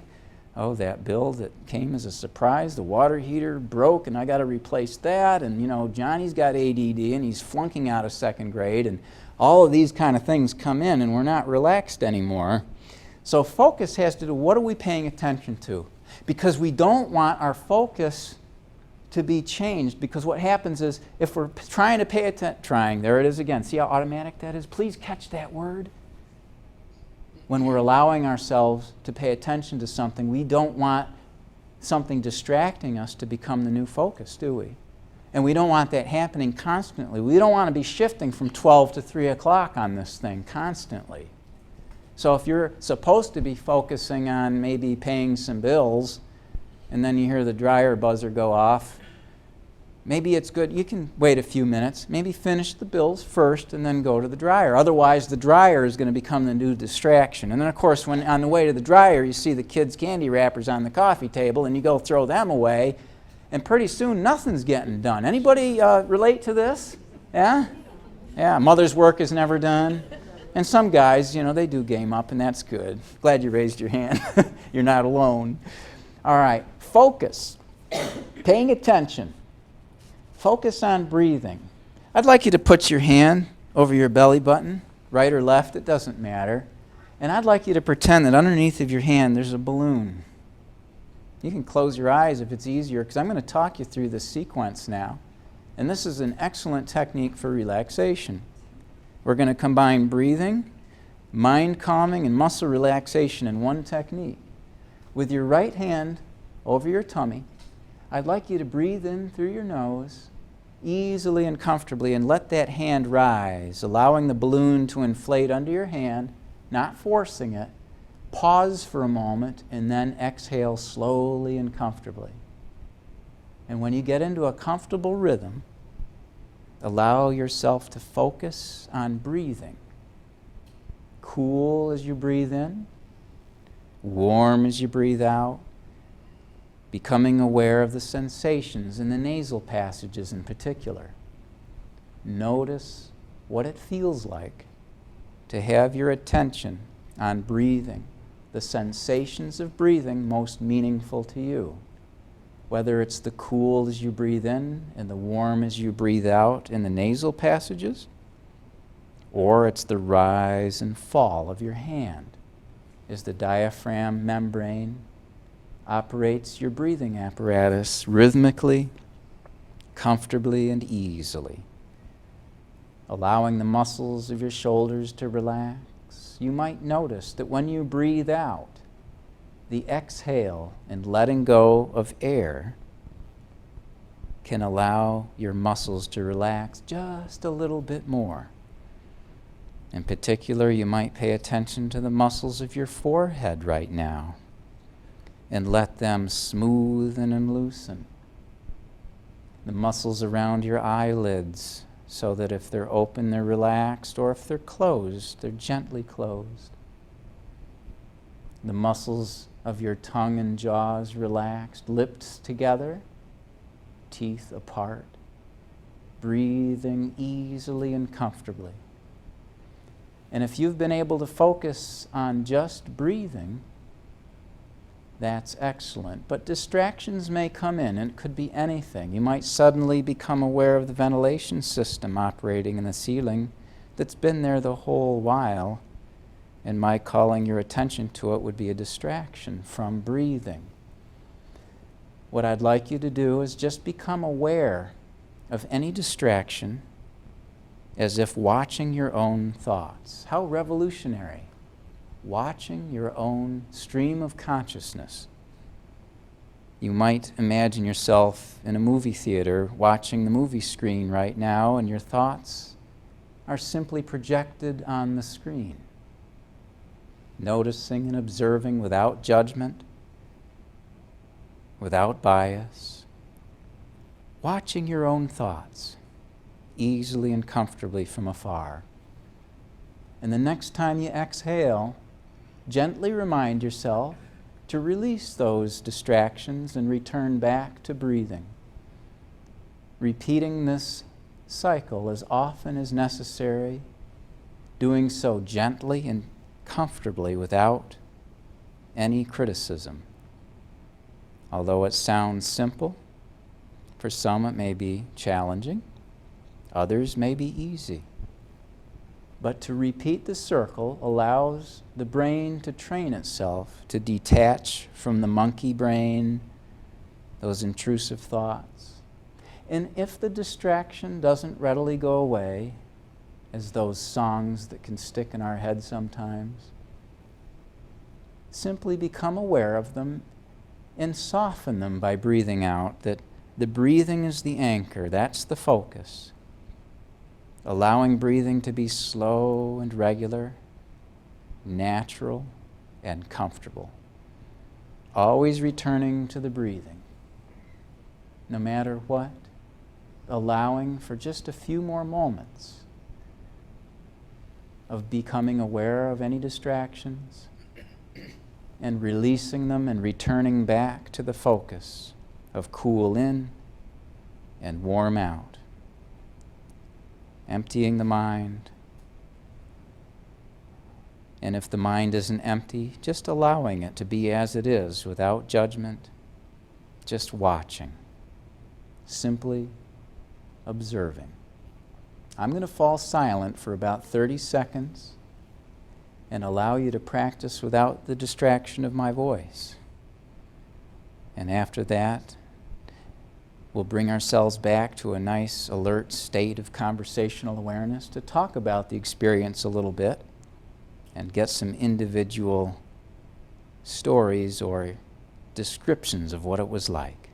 Oh, that bill that came as a surprise, the water heater broke and I got to replace that, and you know, Johnny's got ADD and he's flunking out of 2nd grade, and all of these kind of things come in and we're not relaxed anymore. So focus has to do, what are we paying attention to? Because we don't want our focus to be changed, because what happens is if we're trying to pay attention, there it is again, see how automatic that is? Please catch that word. When we're allowing ourselves to pay attention to something, we don't want something distracting us to become the new focus, do we? And we don't want that happening constantly. We don't want to be shifting from 12 to 3 o'clock on this thing constantly. So if you're supposed to be focusing on maybe paying some bills, and then you hear the dryer buzzer go off, maybe it's good, you can wait a few minutes, maybe finish the bills first and then go to the dryer. Otherwise, the dryer is going to become the new distraction. And then, of course, when on the way to the dryer, you see the kids' candy wrappers on the coffee table and you go throw them away, and pretty soon nothing's getting done. Anybody relate to this? Yeah? Yeah, mother's work is never done. And some guys, you know, they do game up, and that's good. Glad you raised your hand. You're not alone. All right, focus. Paying attention. Focus on breathing. I'd like you to put your hand over your belly button, right or left, it doesn't matter. And I'd like you to pretend that underneath of your hand there's a balloon. You can close your eyes if it's easier, because I'm going to talk you through this sequence now. And this is an excellent technique for relaxation. We're going to combine breathing, mind calming, and muscle relaxation in one technique. With your right hand over your tummy, I'd like you to breathe in through your nose, easily and comfortably, and let that hand rise, allowing the balloon to inflate under your hand, not forcing it. Pause for a moment, and then exhale slowly and comfortably. And when you get into a comfortable rhythm, allow yourself to focus on breathing. Cool as you breathe in, warm as you breathe out, becoming aware of the sensations in the nasal passages in particular. Notice what it feels like to have your attention on breathing, the sensations of breathing most meaningful to you. Whether it's the cool as you breathe in and the warm as you breathe out in the nasal passages, or it's the rise and fall of your hand as the diaphragm membrane operates your breathing apparatus rhythmically, comfortably, and easily. allowing the muscles of your shoulders to relax. You might notice that when you breathe out, the exhale and letting go of air can allow your muscles to relax just a little bit more. In particular, you might pay attention to the muscles of your forehead right now and let them smoothen and loosen. The muscles around your eyelids, so that if they're open, they're relaxed, or if they're closed, they're gently closed. The muscles of your tongue and jaws relaxed, lips together, teeth apart, breathing easily and comfortably. And if you've been able to focus on just breathing, that's excellent. But distractions may come in, and it could be anything. You might suddenly become aware of the ventilation system operating in the ceiling that's been there the whole while, and my calling your attention to it would be a distraction from breathing. What I'd like you to do is just become aware of any distraction as if watching your own thoughts. How revolutionary. Watching your own stream of consciousness. You might imagine yourself in a movie theater watching the movie screen right now, and your thoughts are simply projected on the screen. Noticing and observing without judgment, without bias. Watching your own thoughts easily and comfortably from afar. And the next time you exhale, gently remind yourself to release those distractions and return back to breathing. Repeating this cycle as often as necessary, doing so gently and comfortably without any criticism. Although it sounds simple, for some it may be challenging, others may be easy. But to repeat the circle allows the brain to train itself to detach from the monkey brain, those intrusive thoughts. And if the distraction doesn't readily go away, as those songs that can stick in our head sometimes, simply become aware of them and soften them by breathing out, that the breathing is the anchor, that's the focus. Allowing breathing to be slow and regular, natural and comfortable. Always returning to the breathing. No matter what, allowing for just a few more moments of becoming aware of any distractions and releasing them and returning back to the focus of cool in and warm out. Emptying the mind. And if the mind isn't empty, just allowing it to be as it is without judgment, just watching, simply observing. I'm going to fall silent for about 30 seconds and allow you to practice without the distraction of my voice. And after that, we'll bring ourselves back to a nice, alert state of conversational awareness to talk about the experience a little bit and get some individual stories or descriptions of what it was like.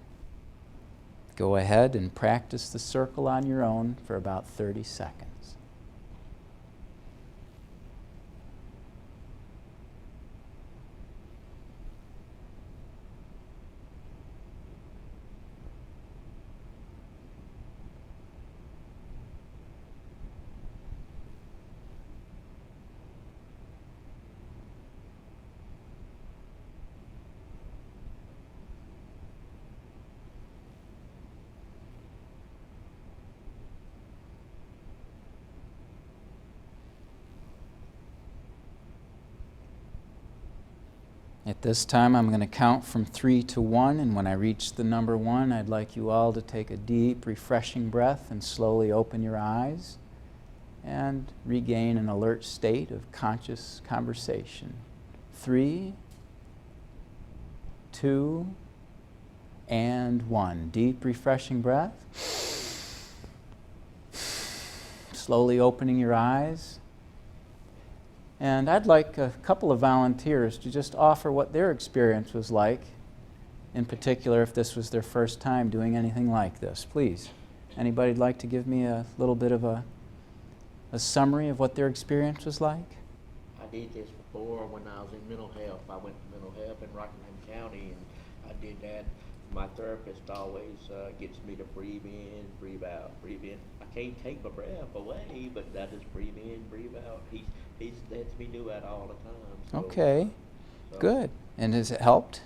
Go ahead and practice the circle on your own for about 30 seconds. At this time, I'm going to count from 3 to 1, and when I reach the number 1, I'd like you all to take a deep, refreshing breath and slowly open your eyes and regain an alert state of conscious conversation. 3, 2, and 1. Deep, refreshing breath. slowly opening your eyes. And I'd like a couple of volunteers to just offer what their experience was like, in particular if this was their first time doing anything like this. Please, anybody'd like to give me a little bit of a summary of what their experience was like? I did this before when I was in mental health. I went to mental health in Rockingham County, and I did that. My therapist always gets me to breathe in, breathe out, breathe in. I can't take my breath away, but I just breathe in, breathe out. He lets me do that all the time. So, Okay, so good. And has it helped?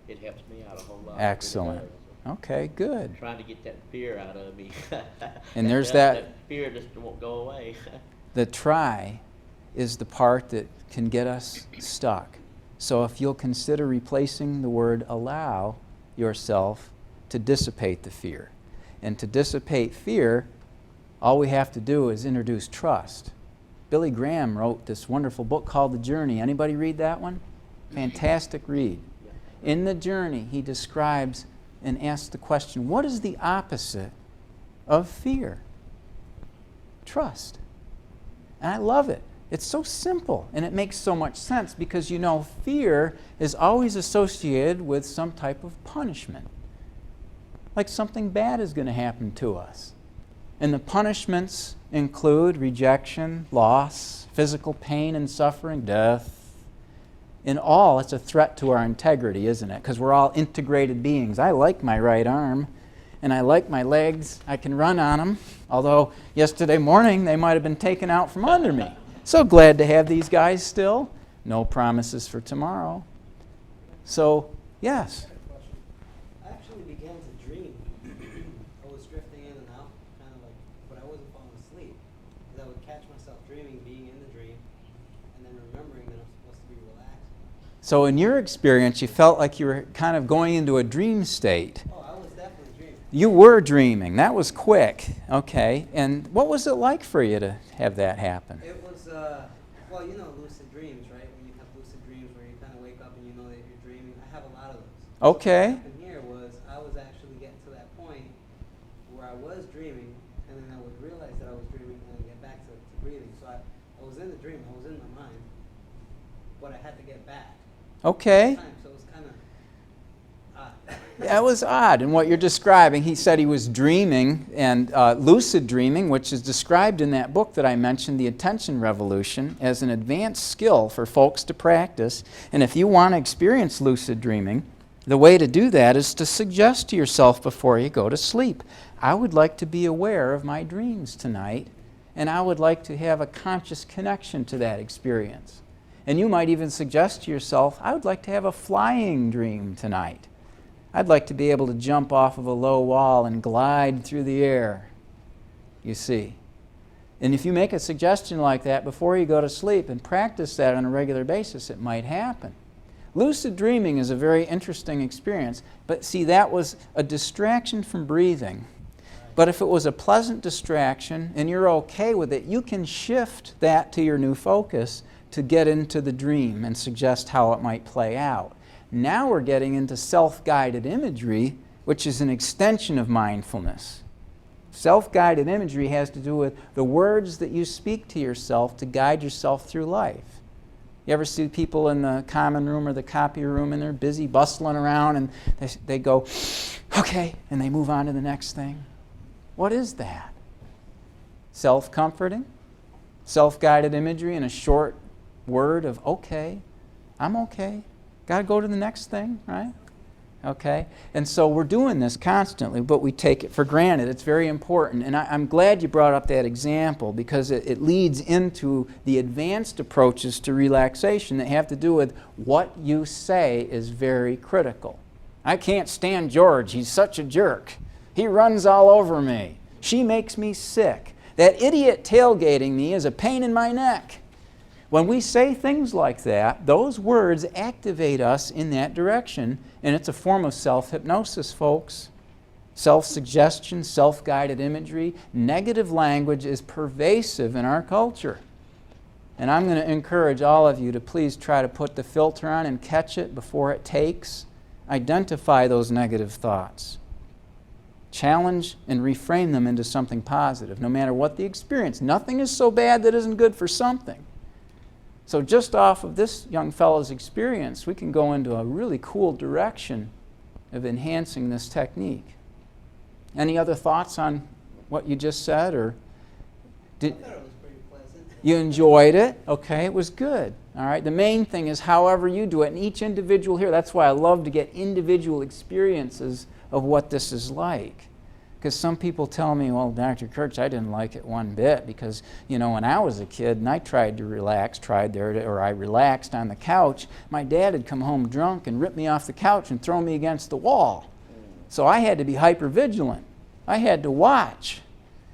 It helps me out a whole lot. Excellent. It really does. Okay, good. I'm trying to get that fear out of me. And there's that fear just won't go away. The try is the part that can get us stuck. So if you'll consider replacing the word allow yourself to dissipate the fear. And to dissipate fear, all we have to do is introduce trust. Billy Graham wrote this wonderful book called The Journey. Anybody read that one? Fantastic read. In The Journey, he describes and asks the question, what is the opposite of fear? Trust. And I love it. It's so simple, and it makes so much sense because you know fear is always associated with some type of punishment. Like something bad is going to happen to us. And the punishments include rejection, loss, physical pain and suffering, death. In all, it's a threat to our integrity, isn't it? Because we're all integrated beings. I like my right arm, and I like my legs. I can run on them, although yesterday morning they might have been taken out from under me. So glad to have these guys still. No promises for tomorrow. So, yes. I actually began to dream. I was drifting in and out, kind of like, but I wasn't falling asleep. Because I would catch myself dreaming, being in the dream, and then remembering that I'm supposed to be relaxed. So in your experience, you felt like you were kind of going into a dream state. Oh, I was definitely dreaming. You were dreaming. That was quick. Okay. And what was it like for you to have that happen? It was, well, you know lucid dreams, right? When you have lucid dreams where you kind of wake up and you know that you're dreaming. I have a lot of those. Okay. What happened here was I was actually getting to that point where I was dreaming, and then I would realize that I was dreaming, and I'd get back to breathing. So I was in the dream, I was in my mind, but I had to get back. Okay. So it was kind of odd. That was odd. And what you're describing, he said he was dreaming, and lucid dreaming, which is described in that book that I mentioned, The Attention Revolution, as an advanced skill for folks to practice. And if you want to experience lucid dreaming, the way to do that is to suggest to yourself before you go to sleep, I would like to be aware of my dreams tonight, and I would like to have a conscious connection to that experience. And you might even suggest to yourself, I would like to have a flying dream tonight. I'd like to be able to jump off of a low wall and glide through the air, you see. And if you make a suggestion like that before you go to sleep and practice that on a regular basis, it might happen. Lucid dreaming is a very interesting experience, but see, that was a distraction from breathing. But if it was a pleasant distraction and you're okay with it, you can shift that to your new focus to get into the dream and suggest how it might play out. Now we're getting into self-guided imagery, which is an extension of mindfulness. Self-guided imagery has to do with the words that you speak to yourself to guide yourself through life. You ever see people in the common room or the copy room and they're busy bustling around and they go, okay, and they move on to the next thing? What is that? Self-comforting, self-guided imagery, and a short word of, okay, I'm okay. Got to go to the next thing, right? Okay? And so we're doing this constantly, but we take it for granted. It's very important. And I'm glad you brought up that example because it leads into the advanced approaches to relaxation that have to do with what you say is very critical. I can't stand George. He's such a jerk. He runs all over me. She makes me sick. That idiot tailgating me is a pain in my neck. When we say things like that, those words activate us in that direction, and it's a form of self-hypnosis, folks. Self-suggestion, self-guided imagery, negative language is pervasive in our culture. And I'm going to encourage all of you to please try to put the filter on and catch it before it takes. Identify those negative thoughts. Challenge and reframe them into something positive, no matter what the experience. Nothing is so bad that isn't good for something. So just off of this young fellow's experience, we can go into a really cool direction of enhancing this technique. Any other thoughts on what you just said, or I thought it was pretty pleasant. you enjoyed it? Okay, it was good. All right. The main thing is however you do it, and each individual here. That's why I love to get individual experiences of what this is like. Because some people tell me, well, Dr. Kirch, I didn't like it one bit because, you know, when I was a kid and I tried to relax, or I relaxed on the couch, my dad had come home drunk and ripped me off the couch and thrown me against the wall. So I had to be hypervigilant. I had to watch.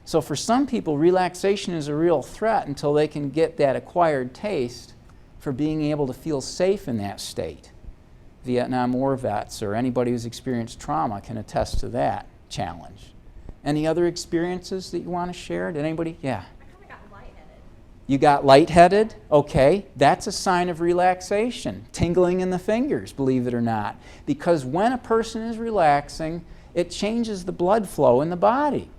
So for some people, relaxation is a real threat until they can get that acquired taste for being able to feel safe in that state. Vietnam War vets or anybody who's experienced trauma can attest to that challenge. Any other experiences that you want to share? Did anybody? Yeah. I kind of got lightheaded. You got lightheaded? Okay, that's a sign of relaxation. Tingling in the fingers, believe it or not. Because when a person is relaxing, it changes the blood flow in the body.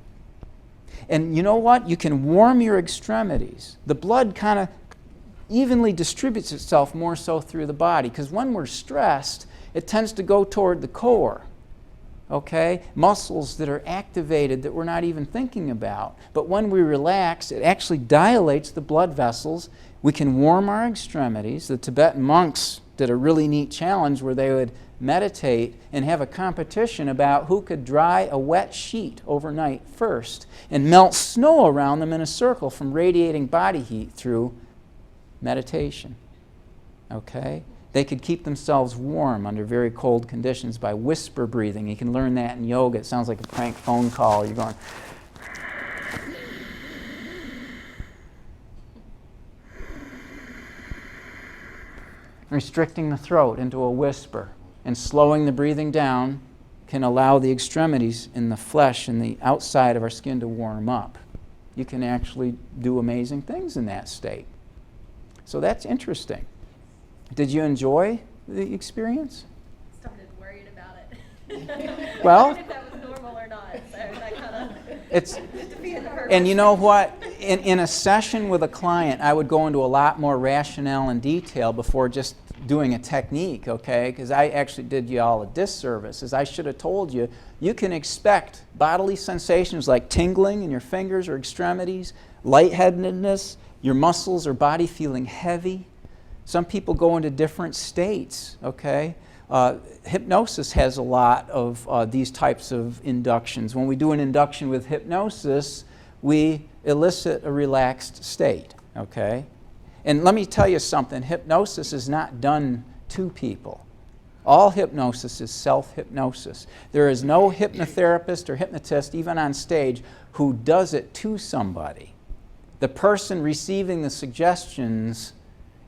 And you know what? You can warm your extremities. The blood kind of evenly distributes itself more so through the body. Because when we're stressed, it tends to go toward the core. Okay? Muscles that are activated that we're not even thinking about. But when we relax, it actually dilates the blood vessels. We can warm our extremities. The Tibetan monks did a really neat challenge where they would meditate and have a competition about who could dry a wet sheet overnight first and melt snow around them in a circle from radiating body heat through meditation. Okay? They could keep themselves warm under very cold conditions by whisper breathing. You can learn that in yoga. It sounds like a prank phone call. You're going... Restricting the throat into a whisper and slowing the breathing down can allow the extremities in the flesh and the outside of our skin to warm up. You can actually do amazing things in that state. So that's interesting. Did you enjoy the experience? Started worried about it. Well, if that was normal or not. So that kind of it's, defeated the purpose. and you know what? In a session with a client, I would go into a lot more rationale and detail before just doing a technique, okay? Because I actually did you all a disservice, as I should have told you. You can expect bodily sensations like tingling in your fingers or extremities, lightheadedness, your muscles or body feeling heavy. Some people go into different states, okay? Hypnosis has a lot of these types of inductions. When we do an induction with hypnosis, we elicit a relaxed state, okay? And let me tell you something, hypnosis is not done to people. All hypnosis is self-hypnosis. There is no hypnotherapist or hypnotist, even on stage, who does it to somebody. The person receiving the suggestions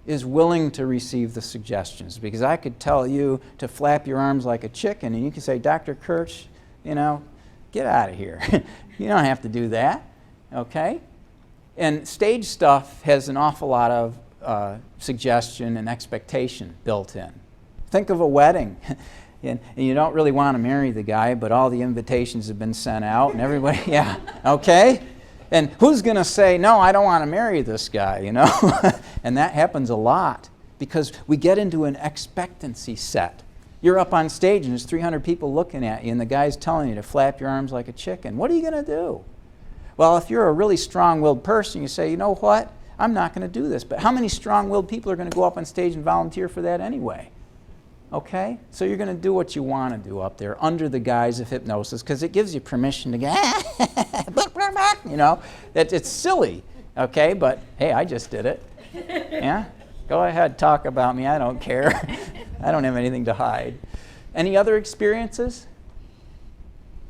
is willing to receive the suggestions, because I could tell you to flap your arms like a chicken and you can say, Dr. Kirch, you know, get out of here. You don't have to do that, okay? And stage stuff has an awful lot of suggestion and expectation built in. Think of a wedding. And you don't really want to marry the guy, but all the invitations have been sent out and everybody, yeah, okay? And who's going to say, no, I don't want to marry this guy, you know? And that happens a lot because we get into an expectancy set. You're up on stage and there's 300 people looking at you and the guy's telling you to flap your arms like a chicken. What are you going to do? Well, if you're a really strong-willed person, you say, you know what? I'm not going to do this. But how many strong-willed people are going to go up on stage and volunteer for that anyway? Okay? So you're going to do what you want to do up there under the guise of hypnosis because it gives you permission to go, you know? It's silly, okay? But, hey, I just did it. Yeah? Go ahead, talk about me. I don't care. I don't have anything to hide. Any other experiences?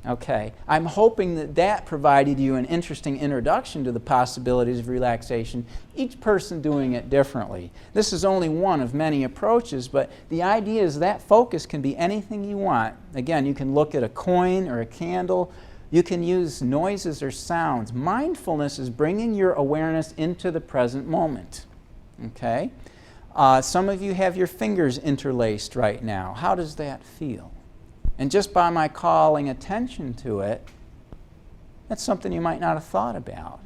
Okay. I'm hoping that that provided you an interesting introduction to the possibilities of relaxation, each person doing it differently. This is only one of many approaches, but the idea is that focus can be anything you want. Again, you can look at a coin or a candle. You can use noises or sounds. Mindfulness is bringing your awareness into the present moment. Okay? Some of you have your fingers interlaced right now. How does that feel? And just by my calling attention to it, that's something you might not have thought about.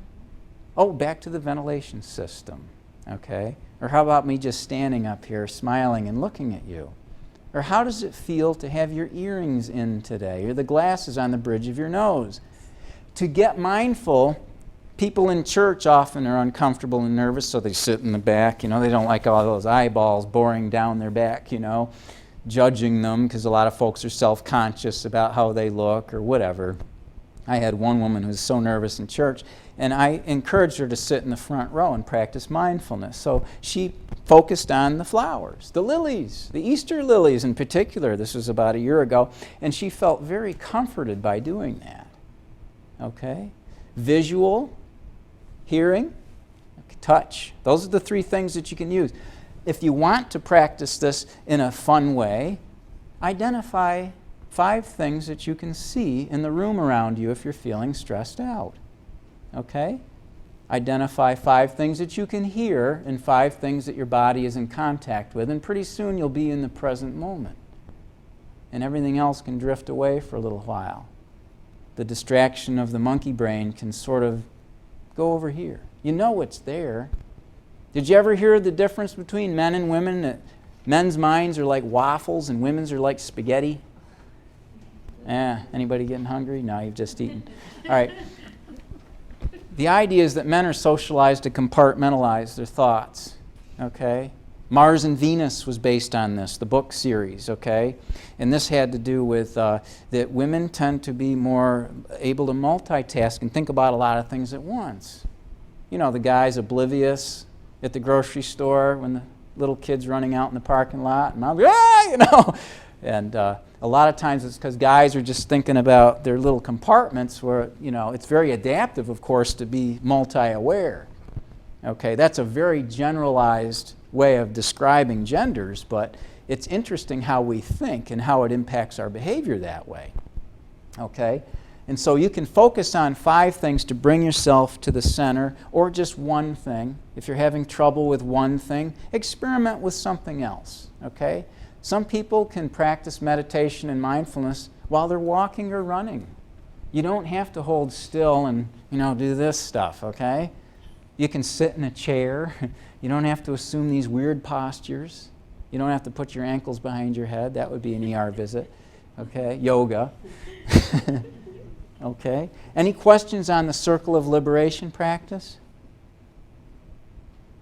Oh, back to the ventilation system, okay? Or how about me just standing up here smiling and looking at you? Or how does it feel to have your earrings in today, or the glasses on the bridge of your nose? To get mindful, people in church often are uncomfortable and nervous, so they sit in the back. You know, they don't like all those eyeballs boring down their back, you know, judging them, because a lot of folks are self-conscious about how they look or whatever. I had one woman who was so nervous in church, and I encouraged her to sit in the front row and practice mindfulness. So she focused on the flowers, the lilies, the Easter lilies in particular. This was about a year ago, and she felt very comforted by doing that. Okay? Visual, hearing, touch. Those are the three things that you can use. If you want to practice this in a fun way, identify 5 things that you can see in the room around you if you're feeling stressed out. Okay? Identify 5 things that you can hear and 5 things that your body is in contact with, and pretty soon you'll be in the present moment. And everything else can drift away for a little while. The distraction of the monkey brain can sort of go over here. You know it's there. Did you ever hear the difference between men and women? That men's minds are like waffles and women's are like spaghetti? Anybody getting hungry? No, you've just eaten. All right. The idea is that men are socialized to compartmentalize their thoughts. Okay? Mars and Venus was based on this, the book series, okay? And this had to do with that women tend to be more able to multitask and think about a lot of things at once. You know, the guy's oblivious at the grocery store when the little kid's running out in the parking lot, and mom's, you know. And a lot of times it's because guys are just thinking about their little compartments where, you know, it's very adaptive, of course, to be multi-aware. Okay, that's a very generalized way of describing genders, but it's interesting how we think and how it impacts our behavior that way. Okay? And so you can focus on 5 things to bring yourself to the center, or just one thing. If you're having trouble with one thing, experiment with something else. Okay? Some people can practice meditation and mindfulness while they're walking or running. You don't have to hold still and, you know, do this stuff, okay? You can sit in a chair. You don't have to assume these weird postures. You don't have to put your ankles behind your head. That would be an ER visit. Okay? Yoga. Okay? Any questions on the circle of liberation practice?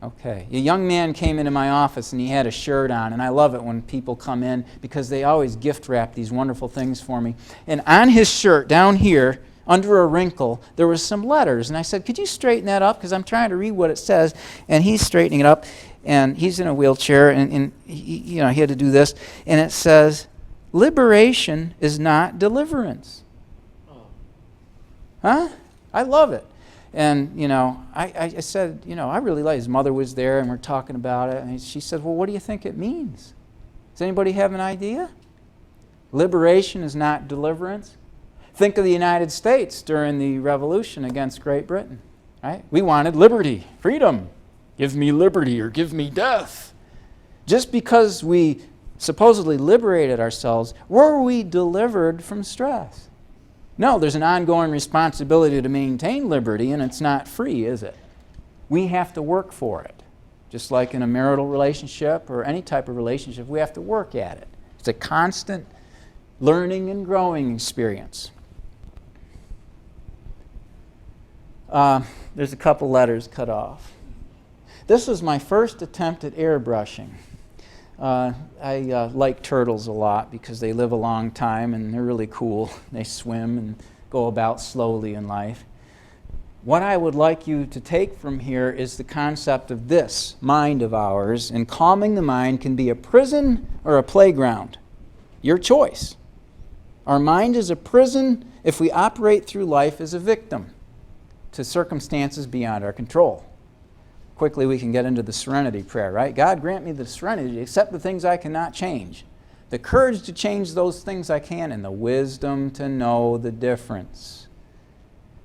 Okay. A young man came into my office and he had a shirt on, and I love it when people come in because they always gift wrap these wonderful things for me. And on his shirt, down here, under a wrinkle, there was some letters. And I said, could you straighten that up? Because I'm trying to read what it says. And he's straightening it up. And he's in a wheelchair. And he had to do this. And it says, liberation is not deliverance. Huh? I love it. And, I said, I really like it. His mother was there and we're talking about it. And she said, well, what do you think it means? Does anybody have an idea? Liberation is not deliverance. Think of the United States during the revolution against Great Britain. Right? We wanted liberty, freedom. Give me liberty or give me death. Just because we supposedly liberated ourselves, were we delivered from stress? No, there's an ongoing responsibility to maintain liberty, and it's not free, is it? We have to work for it. Just like in a marital relationship or any type of relationship, we have to work at it. It's a constant learning and growing experience. There's a couple letters cut off. This was my first attempt at airbrushing. I like turtles a lot because they live a long time and they're really cool. They swim and go about slowly in life. What I would like you to take from here is the concept of this mind of ours, and calming the mind can be a prison or a playground. Your choice. Our mind is a prison if we operate through life as a victim to circumstances beyond our control. Quickly we can get into the serenity prayer, right? God, grant me the serenity to accept the things I cannot change, the courage to change those things I can, and the wisdom to know the difference.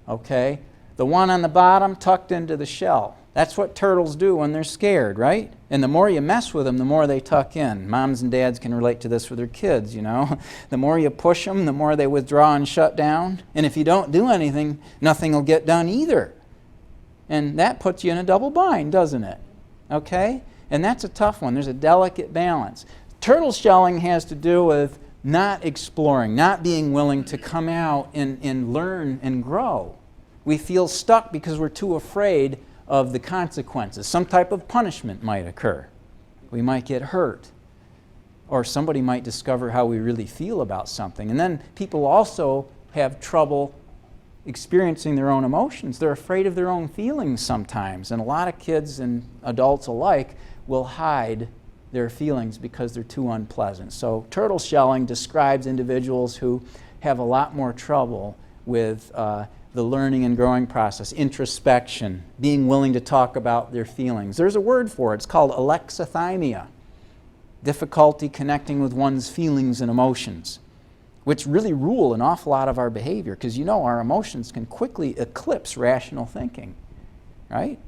Okay? The one on the bottom tucked into the shell. That's what turtles do when they're scared, right? And the more you mess with them, the more they tuck in. Moms and dads can relate to this with their kids, you know. The more you push them, the more they withdraw and shut down. And if you don't do anything, nothing will get done either. And that puts you in a double bind, doesn't it? Okay? And that's a tough one. There's a delicate balance. Turtle shelling has to do with not exploring, not being willing to come out and learn and grow. We feel stuck because we're too afraid of the consequences. Some type of punishment might occur. We might get hurt. Or somebody might discover how we really feel about something. And then people also have trouble experiencing their own emotions. They're afraid of their own feelings sometimes. And a lot of kids and adults alike will hide their feelings because they're too unpleasant. So turtle shelling describes individuals who have a lot more trouble with the learning and growing process, introspection, being willing to talk about their feelings. There's a word for it. It's called alexithymia, difficulty connecting with one's feelings and emotions, which really rule an awful lot of our behavior, because you know our emotions can quickly eclipse rational thinking, right?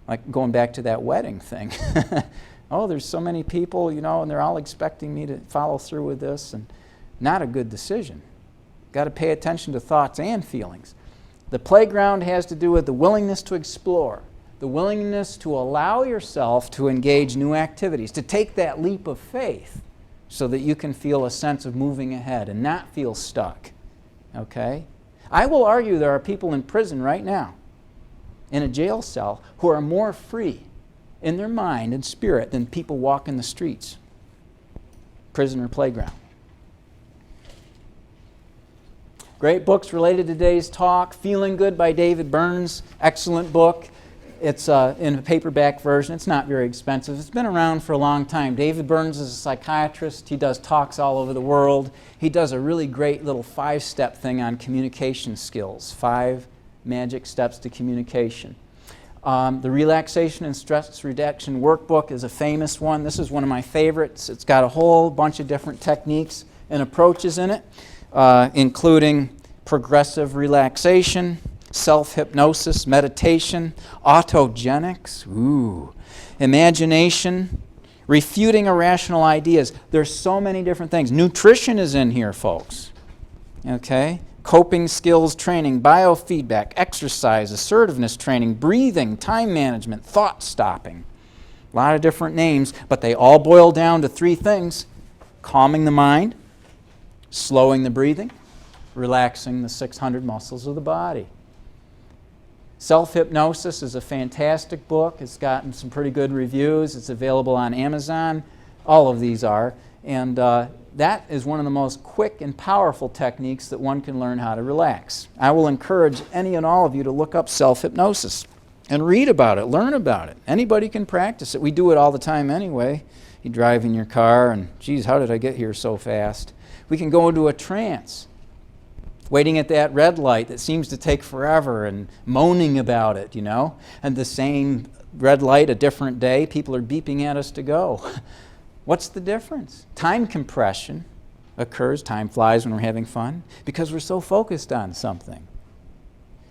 Like going back to that wedding thing. Oh, there's so many people, you know, and they're all expecting me to follow through with this, and not a good decision. Got to pay attention to thoughts and feelings. The playground has to do with the willingness to explore, the willingness to allow yourself to engage new activities, to take that leap of faith so that you can feel a sense of moving ahead and not feel stuck. Okay? I will argue there are people in prison right now, in a jail cell, who are more free in their mind and spirit than people walking the streets. Prisoner playground. Great books related to today's talk. Feeling Good by David Burns. Excellent book. It's in a paperback version. It's not very expensive. It's been around for a long time. David Burns is a psychiatrist. He does talks all over the world. He does a really great little 5-step thing on communication skills. 5 magic steps to communication. The Relaxation and Stress Reduction Workbook is a famous one. This is one of my favorites. It's got a whole bunch of different techniques and approaches in it, including progressive relaxation, self-hypnosis, meditation, autogenics, imagination, refuting irrational ideas. There's so many different things. Nutrition is in here, folks. Okay? Coping skills training, biofeedback, exercise, assertiveness training, breathing, time management, thought stopping. A lot of different names, but they all boil down to 3 things: calming the mind, slowing the breathing, relaxing the 600 muscles of the body. Self-Hypnosis is a fantastic book. It's gotten some pretty good reviews. It's available on Amazon. All of these are. And that is one of the most quick and powerful techniques that one can learn how to relax. I will encourage any and all of you to look up self-hypnosis and read about it, learn about it. Anybody can practice it. We do it all the time anyway. You drive in your car and, geez, how did I get here so fast? We can go into a trance, waiting at that red light that seems to take forever and moaning about it, you know. And the same red light, a different day, people are beeping at us to go. What's the difference? Time compression occurs, time flies when we're having fun, because we're so focused on something.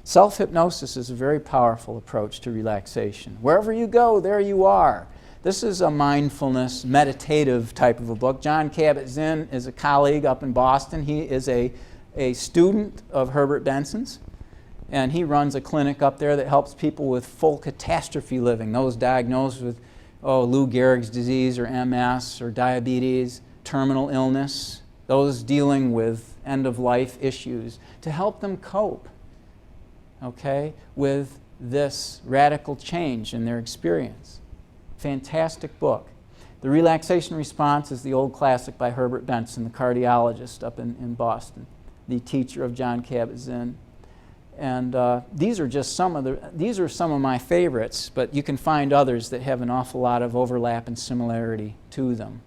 Self-hypnosis is a very powerful approach to relaxation. Wherever you go, there you are. This is a mindfulness, meditative type of a book. John Kabat-Zinn is a colleague up in Boston. He is a student of Herbert Benson's, and he runs a clinic up there that helps people with full catastrophe living, those diagnosed with Lou Gehrig's disease or MS or diabetes, terminal illness, those dealing with end-of-life issues, to help them cope, okay, with this radical change in their experience. Fantastic book. The Relaxation Response is the old classic by Herbert Benson, the cardiologist up in Boston, the teacher of John Kabat-Zinn. And these are some of my favorites, but you can find others that have an awful lot of overlap and similarity to them.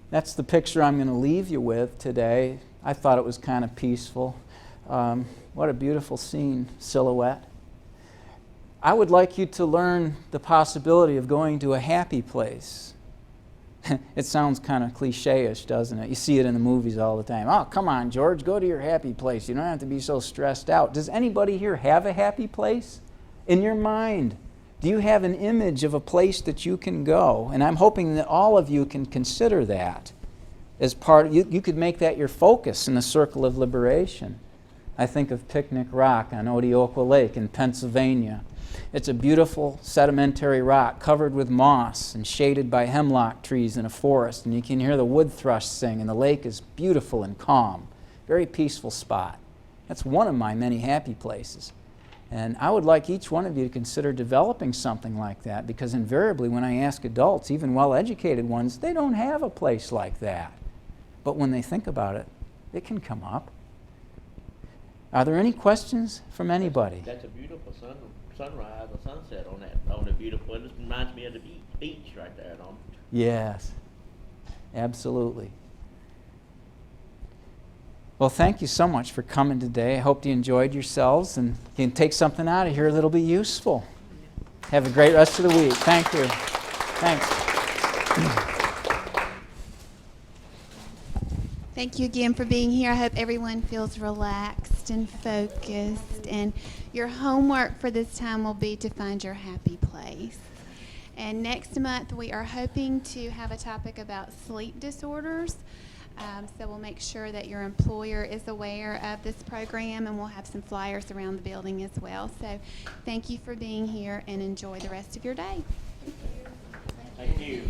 That's the picture I'm going to leave you with today. I thought it was kind of peaceful. What a beautiful scene, silhouette. I would like you to learn the possibility of going to a happy place, It sounds kind of cliche-ish, doesn't it? You see it in the movies all the time. Oh, come on, George, go to your happy place. You don't have to be so stressed out. Does anybody here have a happy place in your mind? Do you have an image of a place that you can go? And I'm hoping that all of you can consider that as part of, you could make that your focus in the circle of liberation. I think of Picnic Rock on Oteokwa Lake in Pennsylvania. It's a beautiful sedimentary rock covered with moss and shaded by hemlock trees in a forest, and you can hear the wood thrush sing, and the lake is beautiful and calm. Very peaceful spot. That's one of my many happy places. And I would like each one of you to consider developing something like that, because invariably when I ask adults, even well-educated ones, they don't have a place like that. But when they think about it, it can come up. Are there any questions from anybody? That's a beautiful sunrise or sunset on the beautiful. It just reminds me of the beach right there, don't it? Yes, absolutely. Well, thank you so much for coming today. I hope you enjoyed yourselves and you can take something out of here that'll be useful. Have a great rest of the week. Thank you. Thanks. Thank you again for being here. I hope everyone feels relaxed and focused. And your homework for this time will be to find your happy place. And next month we are hoping to have a topic about sleep disorders. So we'll make sure that your employer is aware of this program, and we'll have some flyers around the building as well. So thank you for being here, and enjoy the rest of your day. Thank you.